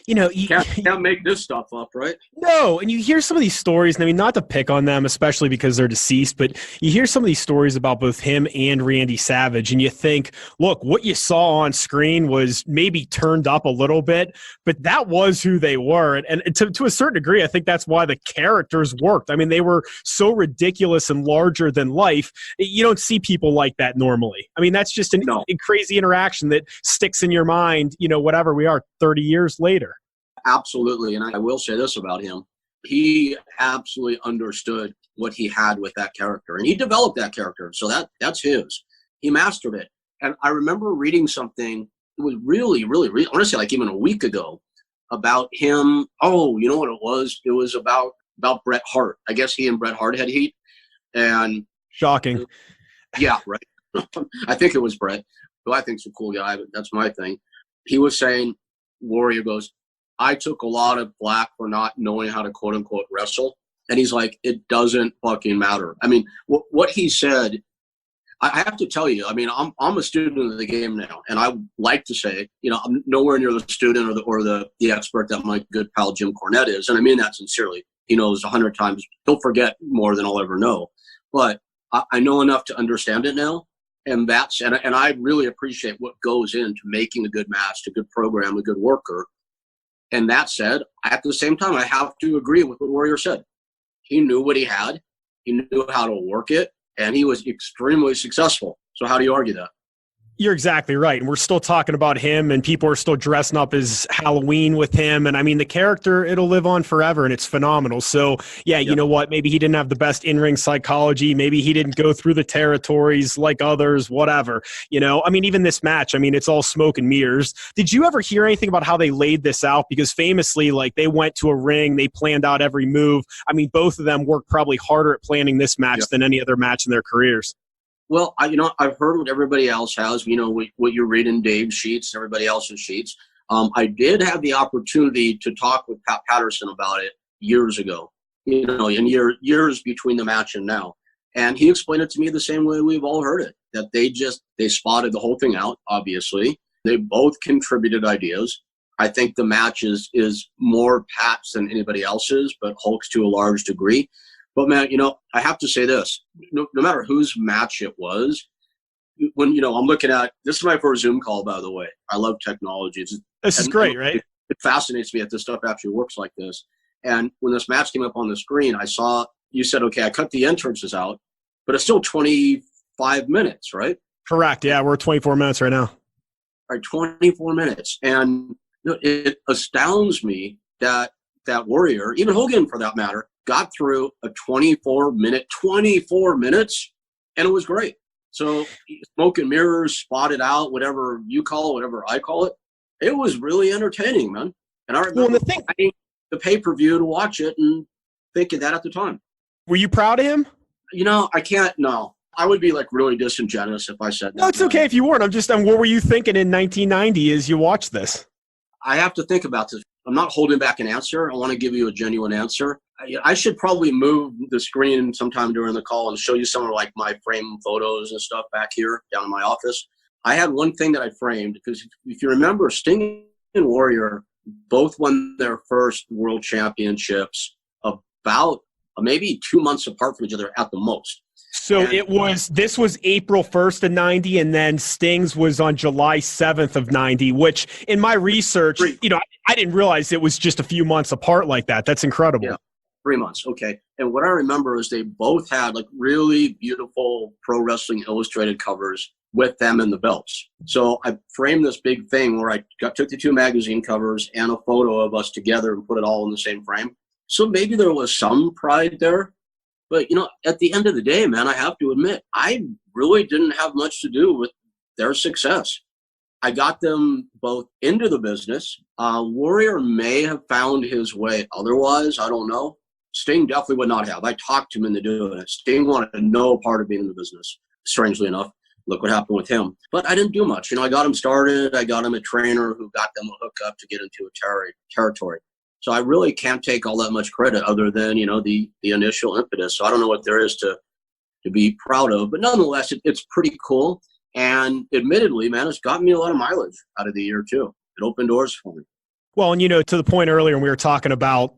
You can't make this stuff up, right? No, and you hear some of these stories, and I mean, not to pick on them, especially because they're deceased, but you hear some of these stories about both him and Randy Savage, and you think, look, what you saw on screen was maybe turned up a little bit, but that was who they were. And to a certain degree, I think that's why the characters worked. I mean, they were so ridiculous and larger than life. You don't see people like that normally. I mean, that's just a crazy interaction that sticks in your mind, whatever we are 30 years later. Absolutely. And I will say this about him. He absolutely understood what he had with that character. And he developed that character. So that's his. He mastered it. And I remember reading something, it was really, really, I want to say even a week ago, about him. Oh, you know what it was? It was about Bret Hart. I guess he and Bret Hart had heat. And shocking. Yeah, right. I think it was Bret, who I think's a cool guy, but that's my thing. He was saying, Warrior goes, I took a lot of flack for not knowing how to quote unquote wrestle. And he's like, it doesn't fucking matter. I mean, what he said, I have to tell you, I mean, I'm a student of the game now, and I like to say, I'm nowhere near the student or the expert that my good pal Jim Cornette is, and I mean that sincerely. He knows 100 times. He'll forget more than I'll ever know, but I know enough to understand it now, and I really appreciate what goes into making a good match, a good program, a good worker. And that said, at the same time, I have to agree with what Warrior said. He knew what he had. He knew how to work it. And he was extremely successful. So how do you argue that? You're exactly right. And we're still talking about him, and people are still dressing up as Halloween with him. And I mean, the character, it'll live on forever, and it's phenomenal. So yeah, you know what? Maybe he didn't have the best in-ring psychology. Maybe he didn't go through the territories like others, whatever. I mean, even this match, I mean, it's all smoke and mirrors. Did you ever hear anything about how they laid this out? Because famously, like, they went to a ring, they planned out every move. I mean, both of them worked probably harder at planning this match than any other match in their careers. Well, I've heard what everybody else has, what you read in Dave's sheets, everybody else's sheets. I did have the opportunity to talk with Pat Patterson about it years ago, in years between the match and now. And he explained it to me the same way we've all heard it, that they spotted the whole thing out, obviously. They both contributed ideas. I think the match is more Pat's than anybody else's, but Hulk's to a large degree. But man, I have to say this, no matter whose match it was, when, I'm looking at, this is my first Zoom call, by the way. I love technology. This is great, right? It fascinates me that this stuff actually works like this. And when this match came up on the screen, I saw, you said, okay, I cut the entrances out, but it's still 25 minutes, right? Correct. Yeah, we're at 24 minutes right now. All right, 24 minutes. And it astounds me that Warrior, even Hogan for that matter, got through a 24 minutes, and it was great. So smoke and mirrors, spotted out, whatever you call it, whatever I call it. It was really entertaining, man. And I remember buying the pay-per-view to watch it and thinking that at the time. Were you proud of him? I can't, no. I would be like really disingenuous if I said that. No, it's okay if you weren't. What were you thinking in 1990 as you watched this? I have to think about this. I'm not holding back an answer. I want to give you a genuine answer. I should probably move the screen sometime during the call and show you some of like my frame photos and stuff back here down in my office. I had one thing that I framed because if you remember, Sting and Warrior both won their first world championships about maybe 2 months apart from each other at the most. So this was April 1st of 90, and then Sting's was on July 7th of 90, which in my research, I didn't realize it was just a few months apart like that. That's incredible. Yeah, 3 months. Okay. And what I remember is they both had like really beautiful Pro Wrestling Illustrated covers with them and the belts. So I framed this big thing where I took the two magazine covers and a photo of us together and put it all in the same frame. So maybe there was some pride there. But, at the end of the day, man, I have to admit, I really didn't have much to do with their success. I got them both into the business. Warrior may have found his way otherwise. I don't know. Sting definitely would not have. I talked him into doing it. Sting wanted no part of being in the business, strangely enough. Look what happened with him. But I didn't do much. I got him started. I got him a trainer who got them a hookup to get into a territory. So I really can't take all that much credit other than, the initial impetus. So I don't know what there is to be proud of. But nonetheless, it's pretty cool. And admittedly, man, it's gotten me a lot of mileage out of the year, too. It opened doors for me. Well, and, to the point earlier when we were talking about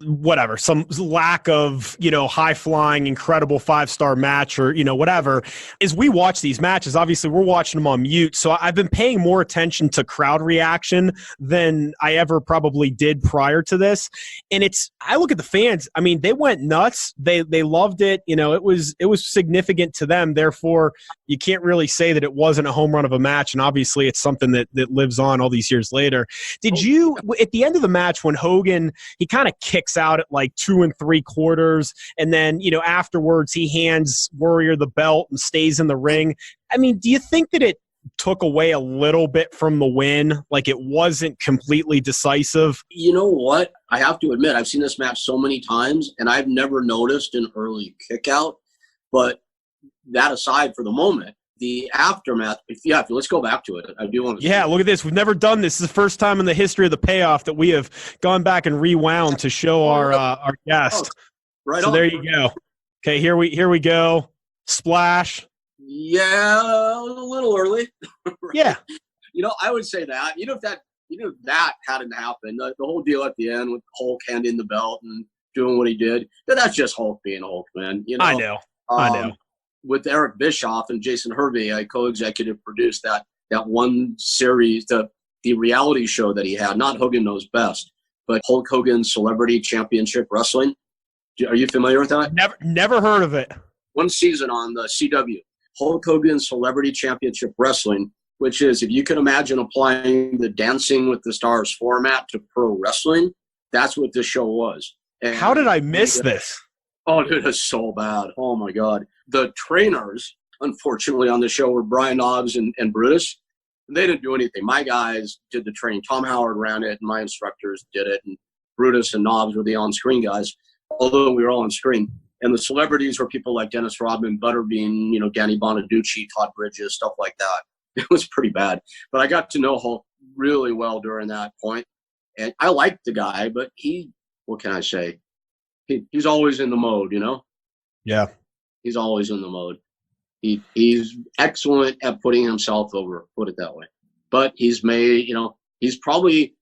some lack of, high-flying, incredible five-star match or, whatever, as we watch these matches, obviously we're watching them on mute. So I've been paying more attention to crowd reaction than I ever probably did prior to this. And I look at the fans, I mean, they went nuts. They loved it. It was significant to them. Therefore, you can't really say that it wasn't a home run of a match. And obviously it's something that lives on all these years later. Did you, at the end of the match, when Hogan, he kind of kicks out at like 2 3/4, and then afterwards he hands Warrior the belt and stays in the ring. I mean, do you think that it took away a little bit from the win? Like it wasn't completely decisive? You know what? I have to admit, I've seen this match so many times and I've never noticed an early kick out. But that aside for the moment, the aftermath, let's go back to it. I do want to. Yeah, look at this. We've never done this. This is the first time in the history of the payoff that we have gone back and rewound to show our guest. Right so on. There you go. Okay, here we go. Splash. Yeah, a little early. Right. Yeah. I would say that. If that hadn't happened, the whole deal at the end with Hulk handing the belt and doing what he did, that's just Hulk being Hulk, man. I know. With Eric Bischoff and Jason Hervey, I co-executive produced that one series, the reality show that he had, not Hogan Knows Best, but Hulk Hogan Celebrity Championship Wrestling. Are you familiar with that? Never heard of it. One season on the CW, Hulk Hogan Celebrity Championship Wrestling, which is, if you can imagine applying the Dancing with the Stars format to pro wrestling, that's what this show was. And how did I miss this? Oh, dude, it's so bad. Oh, my God. The trainers, unfortunately, on the show were Brian Knobbs and Brutus. They didn't do anything. My guys did the training. Tom Howard ran it, and my instructors did it. And Brutus and Knobbs were the on-screen guys, although we were all on screen. And the celebrities were people like Dennis Rodman, Butterbean, Danny Bonaducci, Todd Bridges, stuff like that. It was pretty bad. But I got to know Hulk really well during that point. And I liked the guy, but what can I say? He's always in the mode, Yeah. He's always in the mode. He's excellent at putting himself over, put it that way. But he's made, he's probably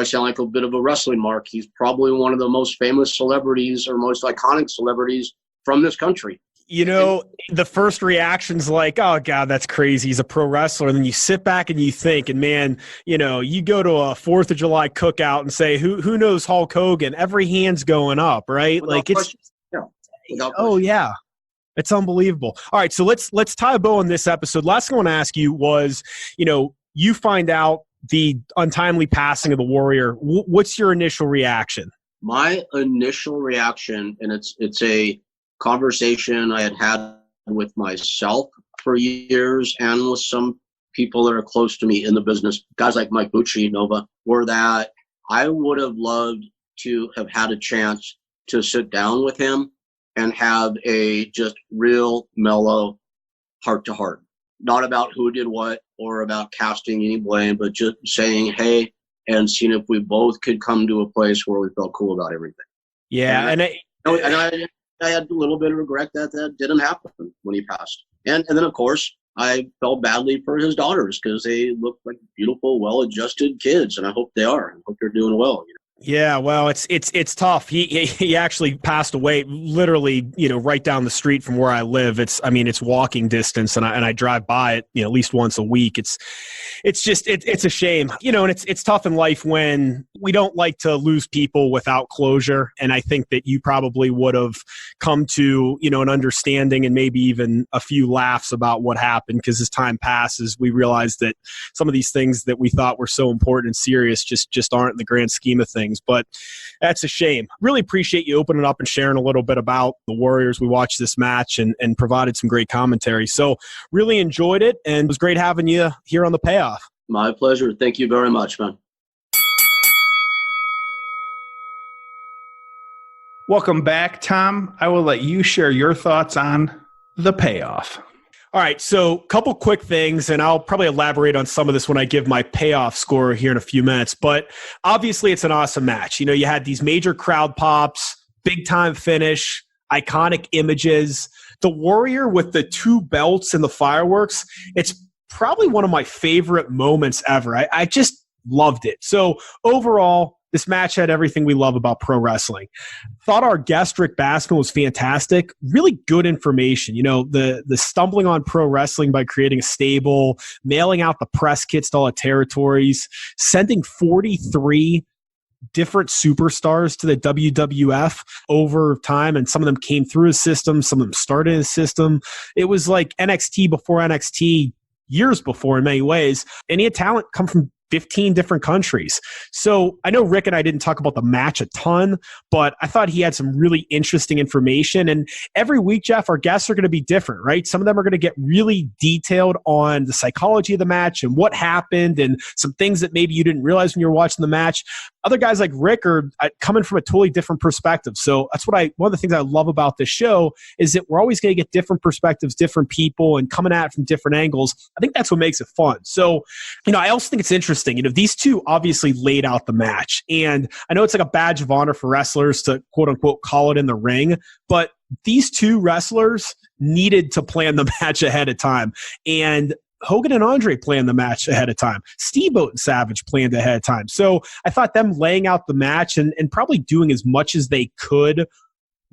sound like a bit of a wrestling mark. He's probably one of the most famous celebrities or most iconic celebrities from this country. The first reaction's like, oh, God, that's crazy. He's a pro wrestler. And then you sit back and you think, and man, you go to a 4th of July cookout and say, who knows Hulk Hogan? Every hand's going up, right? Yeah. It's unbelievable. All right, so let's tie a bow on this episode. Last thing I want to ask you was, you find out the untimely passing of the Warrior. What's your initial reaction? My initial reaction, and it's a conversation I had with myself for years and with some people that are close to me in the business, guys like Mike Bucci, Nova, were that I would have loved to have had a chance to sit down with him and have a just real mellow heart-to-heart. Not about who did what or about casting any blame, but just saying, hey, and seeing if we both could come to a place where we felt cool about everything. Yeah, I had a little bit of regret that didn't happen when he passed. And then, of course, I felt badly for his daughters because they look like beautiful, well-adjusted kids, and I hope they are. I hope they're doing well. Yeah, well, it's tough. He actually passed away literally, right down the street from where I live. It's walking distance, and I drive by it, at least once a week. It's a shame, and it's tough in life when we don't like to lose people without closure. And I think that you probably would have come to, an understanding and maybe even a few laughs about what happened, because as time passes, we realize that some of these things that we thought were so important and serious just aren't in the grand scheme of things. But that's a shame. Really appreciate you opening up and sharing a little bit about the Warriors. We watched this match and provided some great commentary. So really enjoyed it, and it was great having you here on the payoff. My pleasure. Thank you very much, man. Welcome back, Tom. I will let you share your thoughts on the payoff. All right, so a couple quick things, and I'll probably elaborate on some of this when I give my payoff score here in a few minutes. But obviously, it's an awesome match. You had these major crowd pops, big-time finish, iconic images. The Warrior with the 2 belts and the fireworks, it's probably one of my favorite moments ever. I just loved it. So overall, this match had everything we love about pro wrestling. Thought our guest, Rick Bassman, was fantastic. Really good information. The stumbling on pro wrestling by creating a stable, mailing out the press kits to all the territories, sending 43 different superstars to the WWF over time, and some of them came through his system, some of them started his system. It was like NXT before NXT, years before in many ways. And he had talent come from 15 different countries. So I know Rick and I didn't talk about the match a ton, but I thought he had some really interesting information. And every week, Jeff, our guests are going to be different, right? Some of them are going to get really detailed on the psychology of the match and what happened and some things that maybe you didn't realize when you were watching the match. Other guys like Rick are coming from a totally different perspective. So that's one of the things I love about this show is that we're always going to get different perspectives, different people, and coming at it from different angles. I think that's what makes it fun. So, I also think it's interesting. These two obviously laid out the match. And I know it's like a badge of honor for wrestlers to quote unquote call it in the ring, but these two wrestlers needed to plan the match ahead of time. And Hogan and Andre planned the match ahead of time. Steamboat and Savage planned ahead of time. So I thought them laying out the match and probably doing as much as they could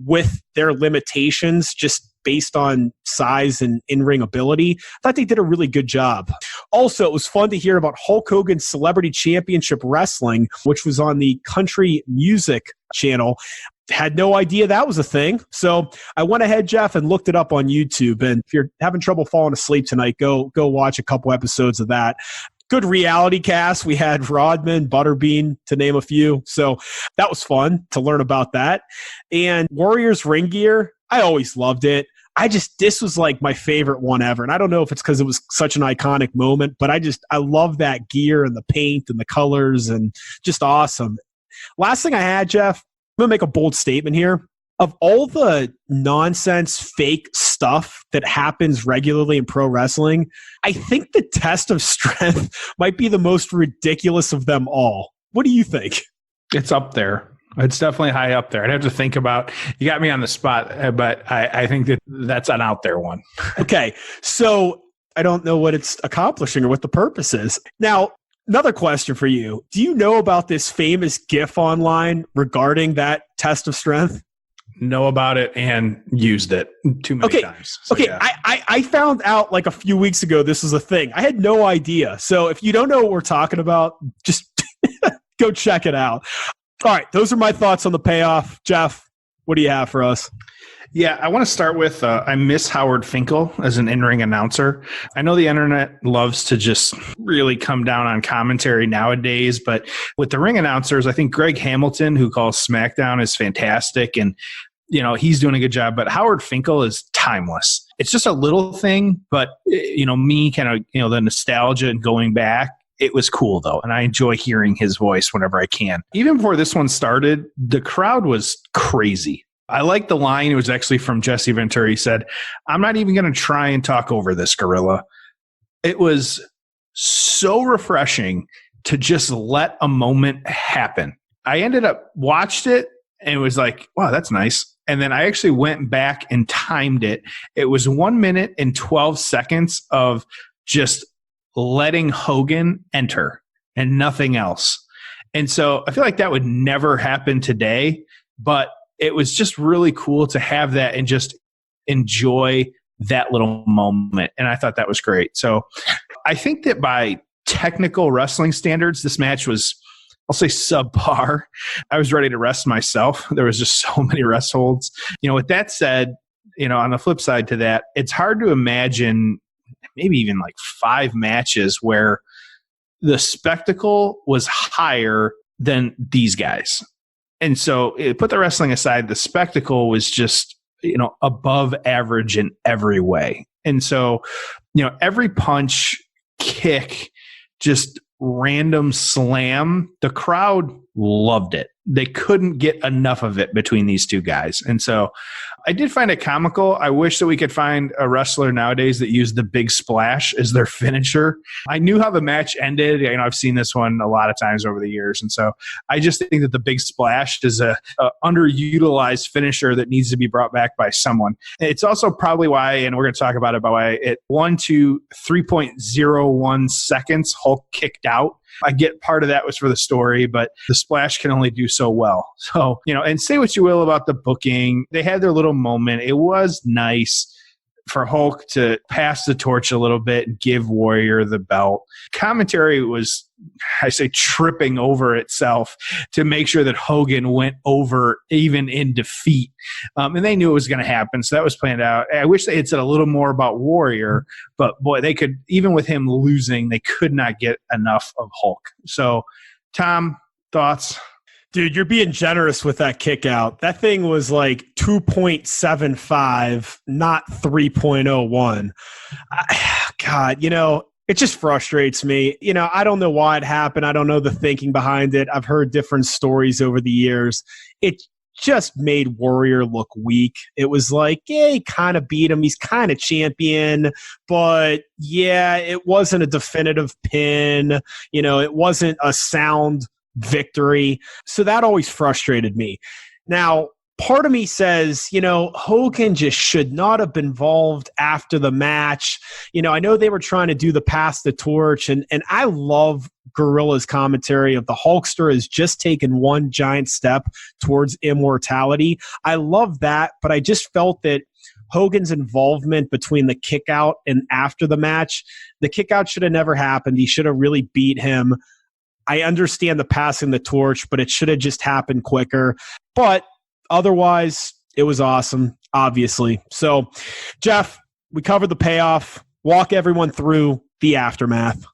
with their limitations, just based on size and in-ring ability, I thought they did a really good job. Also, it was fun to hear about Hulk Hogan's Celebrity Championship Wrestling, which was on the Country Music channel. Had no idea that was a thing. So I went ahead, Jeff, and looked it up on YouTube. And if you're having trouble falling asleep tonight, go watch a couple episodes of that. Good reality cast. We had Rodman, Butterbean, to name a few. So that was fun to learn about that. And Warriors ring gear, I always loved it. This was like my favorite one ever. And I don't know if it's because it was such an iconic moment, but I love that gear and the paint and the colors and just awesome. Last thing I had, Jeff, I'm going to make a bold statement here. Of all the nonsense, fake stuff that happens regularly in pro wrestling, I think the test of strength might be the most ridiculous of them all. What do you think? It's up there. It's definitely high up there. I'd have to think about, you got me on the spot, but I think that's an out there one. Okay. So I don't know what it's accomplishing or what the purpose is. Now, another question for you. Do you know about this famous GIF online regarding that test of strength? Know about it and used it too many times. So, okay. Yeah. I found out like a few weeks ago this was a thing. I had no idea. So if you don't know what we're talking about, just go check it out. All right, those are my thoughts on the payoff. Jeff, what do you have for us? Yeah, I want to start with I miss Howard Finkel as an in-ring announcer. I know the internet loves to just really come down on commentary nowadays, but with the ring announcers, I think Greg Hamilton, who calls SmackDown, is fantastic, and he's doing a good job. But Howard Finkel is timeless. It's just a little thing, but me kind of the nostalgia and going back. It was cool, though, and I enjoy hearing his voice whenever I can. Even before this one started, the crowd was crazy. I like the line. It was actually from Jesse Ventura. He said, "I'm not even going to try and talk over this, Gorilla." It was so refreshing to just let a moment happen. I ended up watched it, and it was like, wow, that's nice. And then I actually went back and timed it. It was 1 minute and 12 seconds of just letting Hogan enter and nothing else. And so I feel like that would never happen today, but it was just really cool to have that and just enjoy that little moment. And I thought that was great. So I think that by technical wrestling standards, this match was, I'll say, subpar. I was ready to rest myself. There was just so many rest holds. With that said, on the flip side to that, it's hard to imagine maybe even like 5 matches where the spectacle was higher than these guys. And so put the wrestling aside, the spectacle was just, above average in every way. And so, every punch, kick, just random slam, the crowd loved it. They couldn't get enough of it between these two guys. And so I did find it comical. I wish that we could find a wrestler nowadays that used the big splash as their finisher. I knew how the match ended. I've seen this one a lot of times over the years. And so I just think that the big splash is a underutilized finisher that needs to be brought back by someone. It's also probably why, and we're going to talk about it, by why it 1 to 3.01 seconds Hulk kicked out. I get part of that was for the story, but the splash can only do so well. So, and say what you will about the booking. They had their little moment. It was nice for Hulk to pass the torch a little bit and give Warrior the belt. Commentary was I say tripping over itself to make sure that Hogan went over even in defeat. And they knew it was going to happen, so that was planned out. I wish they had said a little more about Warrior, but boy, they could, even with him losing, they could not get enough of Hulk. So, Tom, thoughts? Dude, you're being generous with that kick out. That thing was like 2.75, not 3.01. God, it just frustrates me. I don't know why it happened. I don't know the thinking behind it. I've heard different stories over the years. It just made Warrior look weak. It was like, yeah, he kind of beat him. He's kind of champion, but yeah, it wasn't a definitive pin. It wasn't a sound victory. So that always frustrated me. Now, part of me says, Hogan just should not have been involved after the match. I know they were trying to do the pass the torch, and I love Gorilla's commentary of the Hulkster has just taken one giant step towards immortality. I love that, but I just felt that Hogan's involvement between the kick out and after the match, the kick out should have never happened. He should have really beat him. I understand the passing the torch, but it should have just happened quicker. But otherwise, it was awesome, obviously. So, Jeff, we covered the payoff. Walk everyone through the aftermath.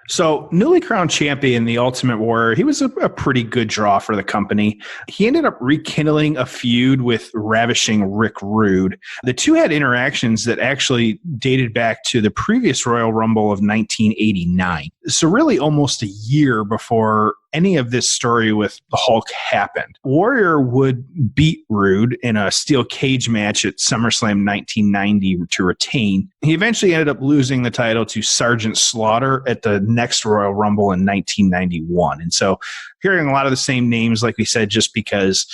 So, newly crowned champion, the Ultimate Warrior, he was a pretty good draw for the company. He ended up rekindling a feud with ravishing Rick Rude. The two had interactions that actually dated back to the previous Royal Rumble of 1989. So really almost a year before any of this story with the Hulk happened. Warrior would beat Rude in a steel cage match at SummerSlam 1990 to retain. He eventually ended up losing the title to Sergeant Slaughter at the next Royal Rumble in 1991. And so hearing a lot of the same names, like we said, just because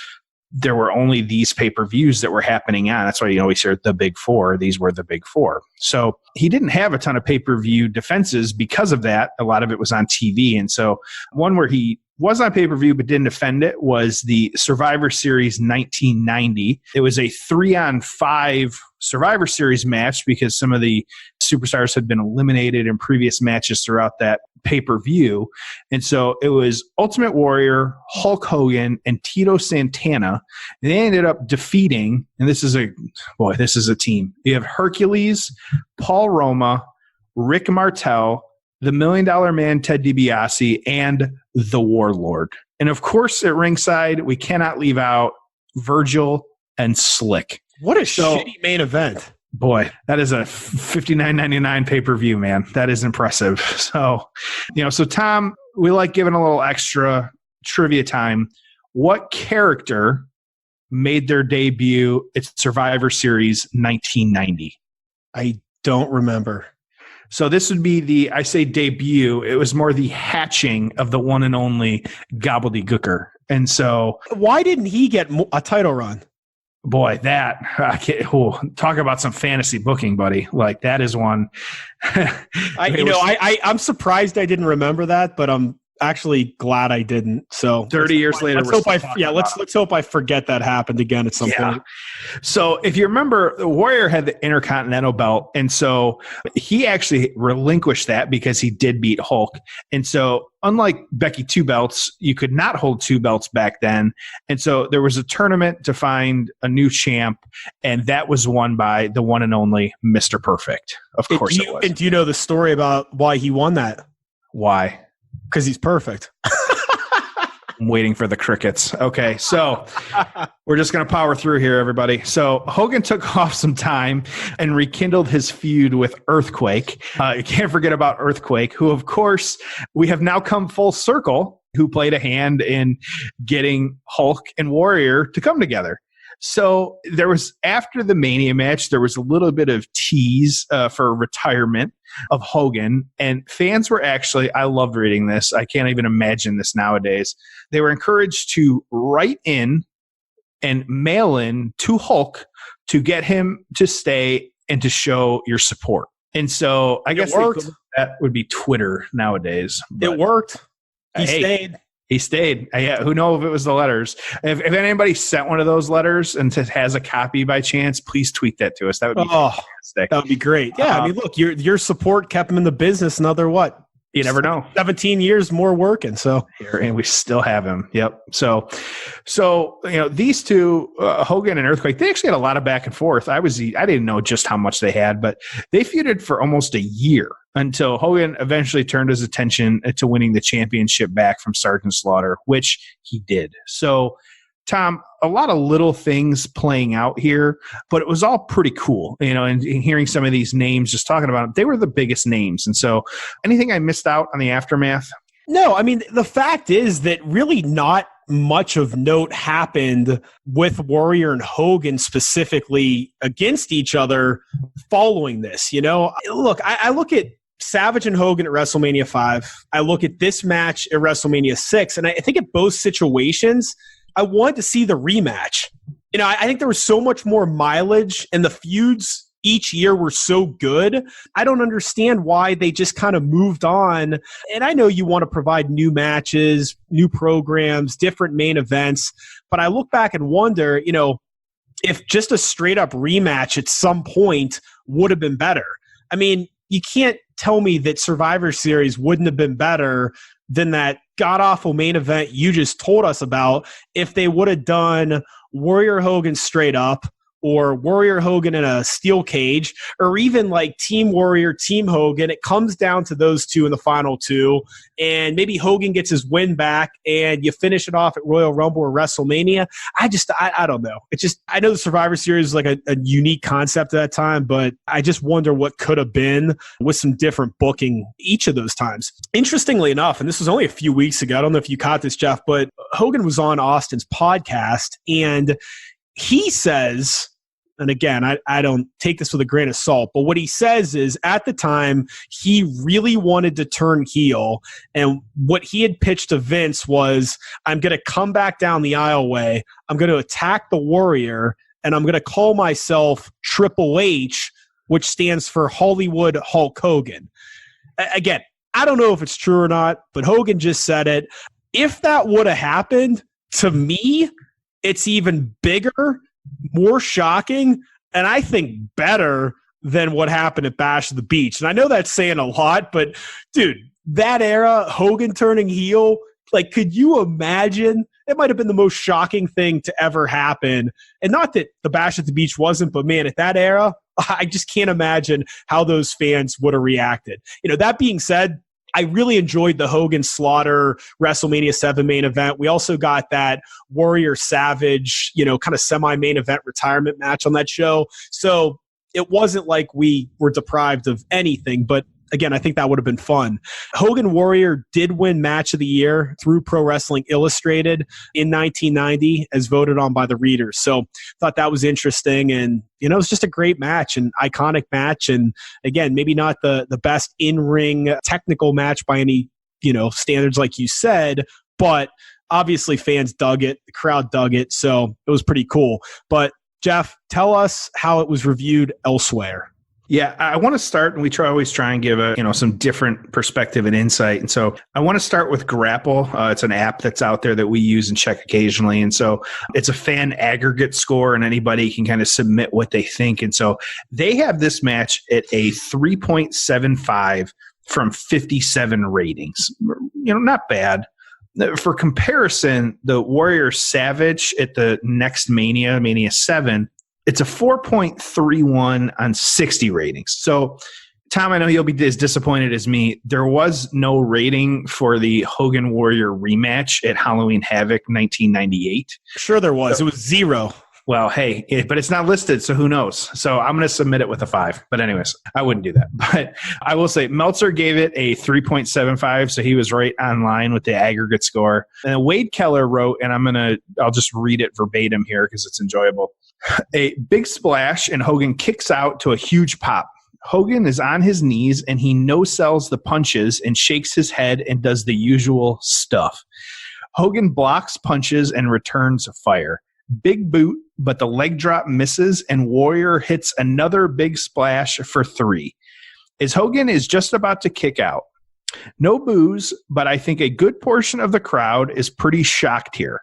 there were only these pay-per-views that were happening on. That's why you always hear the big four. These were the big four. So he didn't have a ton of pay-per-view defenses because of that. A lot of it was on TV. And so one where he was on pay-per-view but didn't defend it was the Survivor Series 1990. It was a 3-on-5 Survivor Series match because some of the superstars had been eliminated in previous matches throughout that pay-per-view. And so it was Ultimate Warrior, Hulk Hogan, and Tito Santana. They ended up defeating, and this is a team. You have Hercules, Paul Roma, Rick Martel, the $1 Million Man Ted DiBiase, and the Warlord. And of course, at ringside, we cannot leave out Virgil and Slick. What a shitty main event. Boy, that is a $59.99 pay-per-view, man. That is impressive. So, so Tom, we like giving a little extra trivia time. What character made their debut at Survivor Series 1990? I don't remember. So this would be I say debut. It was more the hatching of the one and only Gobbledygooker. And so, why didn't he get a title run? Boy, talk about some fantasy booking, buddy. Like that is one. I'm surprised I didn't remember that, but I'm actually glad I didn't. So 30 years later, let's hope I forget that happened again at some point. So if you remember, the Warrior had the Intercontinental belt, and so he actually relinquished that because he did beat Hulk. And so unlike Becky two belts, you could not hold two belts back then. And so there was a tournament to find a new champ, and that was won by the one and only Mr. Perfect. Of course it was. And do you know the story about why he won that? Why? Because he's perfect. I'm waiting for the crickets. Okay, so we're just going to power through here, everybody. So Hogan took off some time and rekindled his feud with Earthquake. You can't forget about Earthquake, who, of course, we have now come full circle, who played a hand in getting Hulk and Warrior to come together. So there was, after the Mania match, there was a little bit of tease for retirement of Hogan, and fans were actually, I loved reading this. I can't even imagine this nowadays. They were encouraged to write in and mail in to Hulk to get him to stay and to show your support. And so I guess that would be Twitter nowadays. It worked. He stayed. He stayed. Who knows if it was the letters? If anybody sent one of those letters and has a copy by chance, please tweet that to us. That would be fantastic. That would be great. Yeah, I mean, look, your support kept him in the business another, You never know. 17 years more working. So here, and we still have him. Yep. So these two, Hogan and Earthquake, they actually had a lot of back and forth. I didn't know just how much they had, but they feuded for almost a year until Hogan eventually turned his attention to winning the championship back from Sergeant Slaughter, which he did. So, Tom, a lot of little things playing out here, but it was all pretty cool, and hearing some of these names, just talking about them, they were the biggest names. And so anything I missed out on the aftermath? No, I mean, the fact is that really not much of note happened with Warrior and Hogan specifically against each other following this. Look, I look at Savage and Hogan at WrestleMania 5. I look at this match at WrestleMania 6, and I think at both situations, I wanted to see the rematch. I think there was so much more mileage, and the feuds each year were so good. I don't understand why they just kind of moved on. And I know you want to provide new matches, new programs, different main events, but I look back and wonder, if just a straight up rematch at some point would have been better. I mean, you can't tell me that Survivor Series wouldn't have been better than that god-awful main event you just told us about if they would have done Warrior Hogan straight up, or Warrior Hogan in a steel cage, or even like Team Warrior, Team Hogan. It comes down to those two in the final two, and maybe Hogan gets his win back, and you finish it off at Royal Rumble or WrestleMania. I don't know. I know the Survivor Series is like a unique concept at that time, but I just wonder what could have been with some different booking each of those times. Interestingly enough, and this was only a few weeks ago, I don't know if you caught this, Jeff, but Hogan was on Austin's podcast, and he says, and again, I don't take this with a grain of salt, but what he says is at the time, he really wanted to turn heel. And what he had pitched to Vince was, I'm going to come back down the aisleway. I'm going to attack the Warrior, and I'm going to call myself Triple H, which stands for Hollywood Hulk Hogan. Again, I don't know if it's true or not, but Hogan just said it. If that would have happened, to me, it's even bigger, more shocking, and I think better than what happened at Bash at the Beach. And I know that's saying a lot, but dude, that era, Hogan turning heel, like, could you imagine? It might have been the most shocking thing to ever happen. And not that the Bash at the Beach wasn't, but man, at that era, I just can't imagine how those fans would have reacted. That being said, I really enjoyed the Hogan Slaughter WrestleMania 7 main event. We also got that Warrior Savage, kind of semi-main event retirement match on that show. So it wasn't like we were deprived of anything, but again, I think that would have been fun. Hogan Warrior did win Match of the Year through Pro Wrestling Illustrated in 1990 as voted on by the readers. So thought that was interesting. And, it was just a great match, an iconic match. And again, maybe not the best in-ring technical match by any, standards like you said, but obviously fans dug it. The crowd dug it. So it was pretty cool. But Jeff, tell us how it was reviewed elsewhere. Yeah, I want to start, and we always try and give some different perspective and insight. And so I want to start with Grapple. It's an app that's out there that we use and check occasionally. And so it's a fan aggregate score, and anybody can kind of submit what they think. And so they have this match at a 3.75 from 57 ratings. Not bad. For comparison, the Warrior Savage at the next Mania 7, it's a 4.31 on 60 ratings. So, Tom, I know you'll be as disappointed as me. There was no rating for the Hogan Warrior rematch at Halloween Havoc 1998. Sure there was. It was 0. Well, hey, but it's not listed, so who knows? So I'm going to submit it with a 5. But anyways, I wouldn't do that. But I will say Meltzer gave it a 3.75, so he was right on line with the aggregate score. And then Wade Keller wrote, and I'll just read it verbatim here because it's enjoyable. A big splash, and Hogan kicks out to a huge pop. Hogan is on his knees, and he no-sells the punches and shakes his head and does the usual stuff. Hogan blocks punches and returns fire. Big boot, but the leg drop misses, and Warrior hits another big splash for 3. As Hogan is just about to kick out. No boos, but I think a good portion of the crowd is pretty shocked here.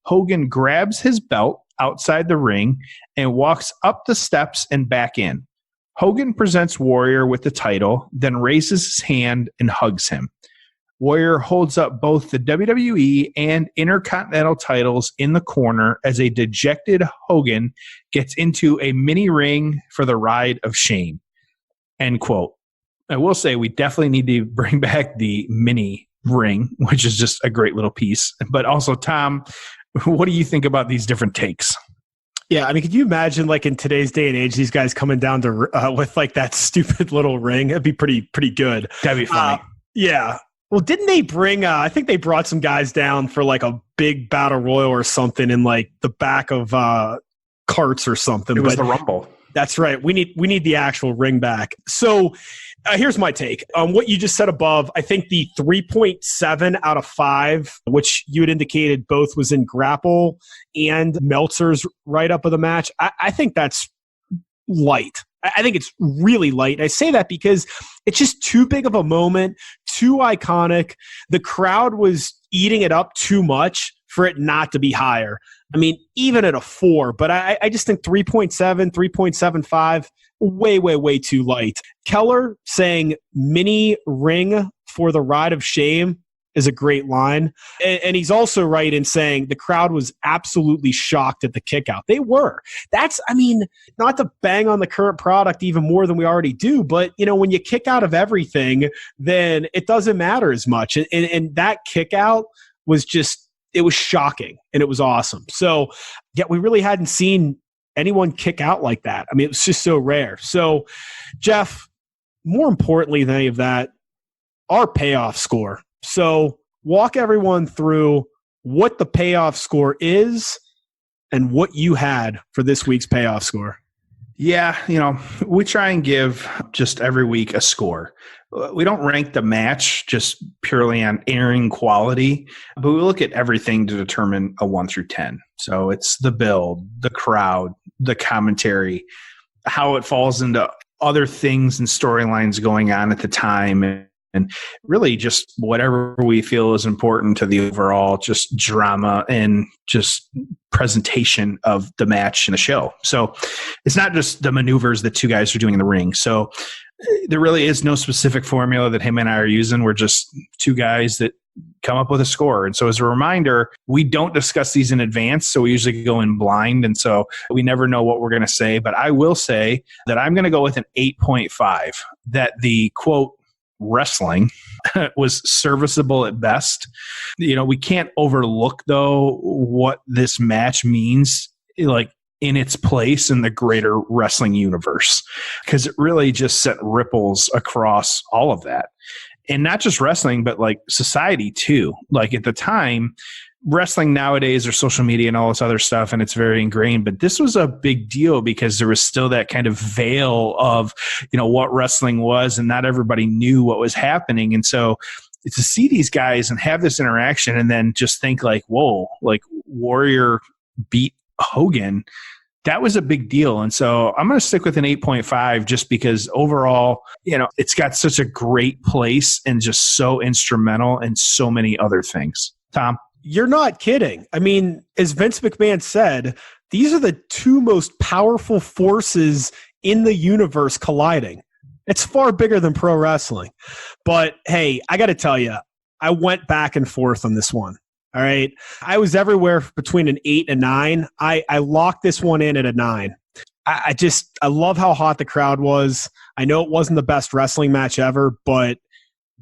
Hogan grabs his belt outside the ring and walks up the steps and back in. Hogan presents Warrior with the title, then raises his hand and hugs him. Warrior holds up both the WWE and Intercontinental titles in the corner as a dejected Hogan gets into a mini ring for the ride of shame. End quote. I will say we definitely need to bring back the mini ring, which is just a great little piece. But also, Tom, what do you think about these different takes? Yeah, I mean, could you imagine, like, in today's day and age, these guys coming down to with like that stupid little ring? It'd be pretty good. That'd be funny. Yeah. Well, didn't they bring? I think they brought some guys down for like a big battle royal or something in like the back of carts or something. It was the Rumble. That's right. We need the actual ring back. So here's my take on what you just said above. I think the 3.7 out of 5, which you had indicated both was in Grapple and Meltzer's write-up of the match, I think that's light. I think it's really light. And I say that because it's just too big of a moment, too iconic. The crowd was eating it up too much for it not to be higher. I mean, even at a 4, but I just think 3.7, 3.75, way too light. Keller saying mini ring for the ride of shame is a great line. And he's also right in saying the crowd was absolutely shocked at the kick out. They were. That's, I mean, not to bang on the current product even more than we already do, but, you know, when you kick out of everything, then it doesn't matter as much. And that kick out was just, it was shocking and it was awesome. So, yeah, we really hadn't seen anyone kick out like that. I mean, it was just so rare. So, Jeff, more importantly than any of that, our payoff score. So walk everyone through what the payoff score is and what you had for this week's payoff score. Yeah, you know, we try and give just every week a score. We don't rank the match just purely on in-ring quality, but we look at everything to determine a 1 through 10. So it's the build, the crowd, the commentary, how it falls into other things and storylines going on at the time, and really just whatever we feel is important to the overall just drama and just presentation of the match and the show. So it's not just the maneuvers that two guys are doing in the ring. So there really is no specific formula that him and I are using. We're just two guys that come up with a score. And so as a reminder, we don't discuss these in advance. So we usually go in blind. And so we never know what we're going to say. But I will say that I'm going to go with an 8.5, that the quote, wrestling was serviceable at best. You know, we can't overlook though what this match means, like in its place in the greater wrestling universe, because it really just sent ripples across all of that. And not just wrestling, but like society too. Like at the time, wrestling nowadays or social media and all this other stuff, and it's very ingrained, but this was a big deal because there was still that kind of veil of, you know, what wrestling was, and not everybody knew what was happening. And so to see these guys and have this interaction and then just think like, whoa, like Warrior beat Hogan, that was a big deal. And so I'm going to stick with an 8.5 just because overall, you know, it's got such a great place and just so instrumental in so many other things. Tom? You're not kidding. I mean, as Vince McMahon said, these are the two most powerful forces in the universe colliding. It's far bigger than pro wrestling. But hey, I got to tell you, I went back and forth on this one. All right. I was everywhere between an 8 and 9. I locked this one in at a 9. I love how hot the crowd was. I know it wasn't the best wrestling match ever, but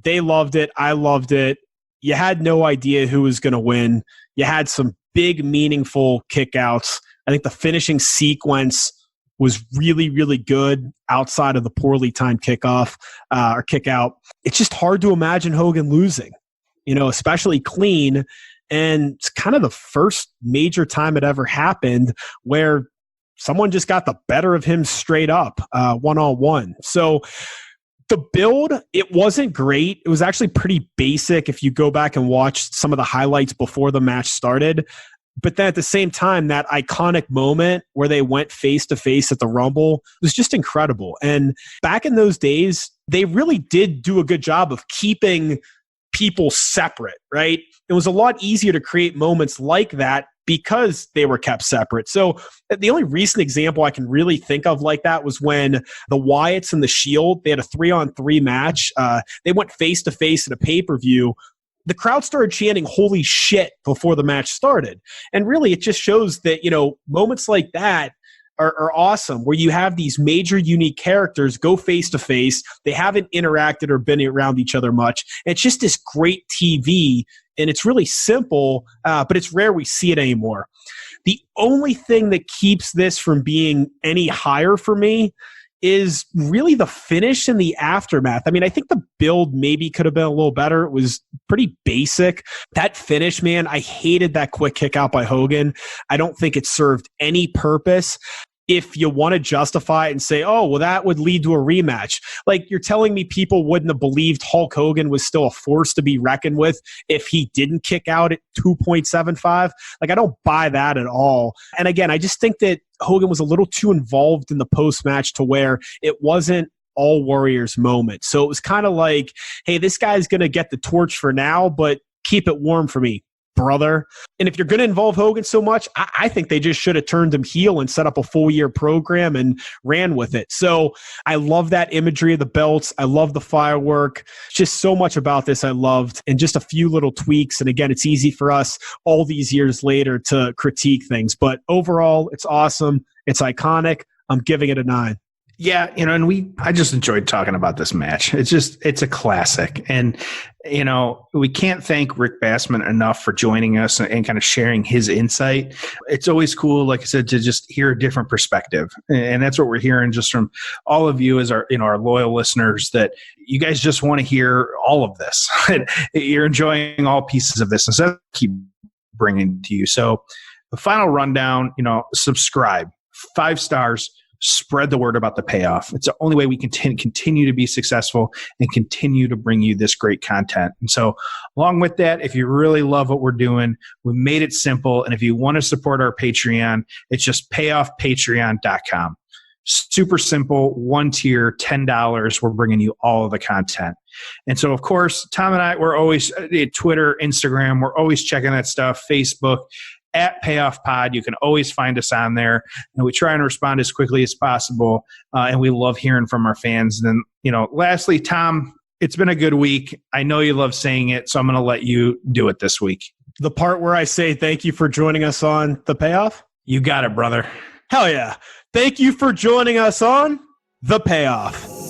they loved it. I loved it. You had no idea who was going to win. You had some big, meaningful kickouts. I think the finishing sequence was really, really good outside of the poorly timed kickoff or kick out. It's just hard to imagine Hogan losing, you know, especially clean. And it's kind of the first major time it ever happened where someone just got the better of him straight up one-on-one. So the build, it wasn't great. It was actually pretty basic if you go back and watch some of the highlights before the match started. But then at the same time, that iconic moment where they went face-to-face at the Rumble was just incredible. And back in those days, they really did do a good job of keeping people separate, right? It was a lot easier to create moments like that because they were kept separate. So the only recent example I can really think of like that was when the Wyatts and the Shield, they had a 3-on-3 match. They went face-to-face at a pay-per-view. The crowd started chanting, "Holy shit," before the match started. And really, it just shows that, moments like that are awesome, where you have these major unique characters go face-to-face. They haven't interacted or been around each other much. And it's just this great TV, and it's really simple, but it's rare we see it anymore. The only thing that keeps this from being any higher for me is really the finish and the aftermath. I mean, I think the build maybe could have been a little better. It was pretty basic. That finish, man, I hated that quick kick out by Hogan. I don't think it served any purpose. If you want to justify it and say, oh, well, that would lead to a rematch. Like, you're telling me people wouldn't have believed Hulk Hogan was still a force to be reckoned with if he didn't kick out at 2.75? Like, I don't buy that at all. And again, I just think that Hogan was a little too involved in the post-match to where it wasn't all Warriors moment. So it was kind of like, hey, this guy's going to get the torch for now, but keep it warm for me, brother. And if you're going to involve Hogan so much, I think they just should have turned him heel and set up a full year program and ran with it. So I love that imagery of the belts. I love the firework. Just so much about this I loved, and just a few little tweaks. And again, it's easy for us all these years later to critique things, but overall it's awesome. It's iconic. I'm giving it a 9. Yeah, and I just enjoyed talking about this match. It's a classic. And, we can't thank Rick Bassman enough for joining us and kind of sharing his insight. It's always cool, like I said, to just hear a different perspective. And that's what we're hearing just from all of you as our loyal listeners, that you guys just want to hear all of this. You're enjoying all pieces of this. And so keep bringing to you. So the final rundown, subscribe, 5 stars. Spread the word about the payoff. It's the only way we can continue to be successful and continue to bring you this great content. And so along with that, if you really love what we're doing, we made it simple. And if you want to support our Patreon, it's just payoffpatreon.com. Super simple, 1 tier, $10. We're bringing you all of the content. And so, of course, Tom and I, we're always Twitter, Instagram, we're always checking that stuff, Facebook, at Payoff Pod. You can always find us on there, and we try and respond as quickly as possible. And we love hearing from our fans. And then, lastly, Tom, it's been a good week. I know you love saying it, so I'm going to let you do it this week. The part where I say thank you for joining us on The Payoff? You got it, brother. Hell yeah. Thank you for joining us on The Payoff.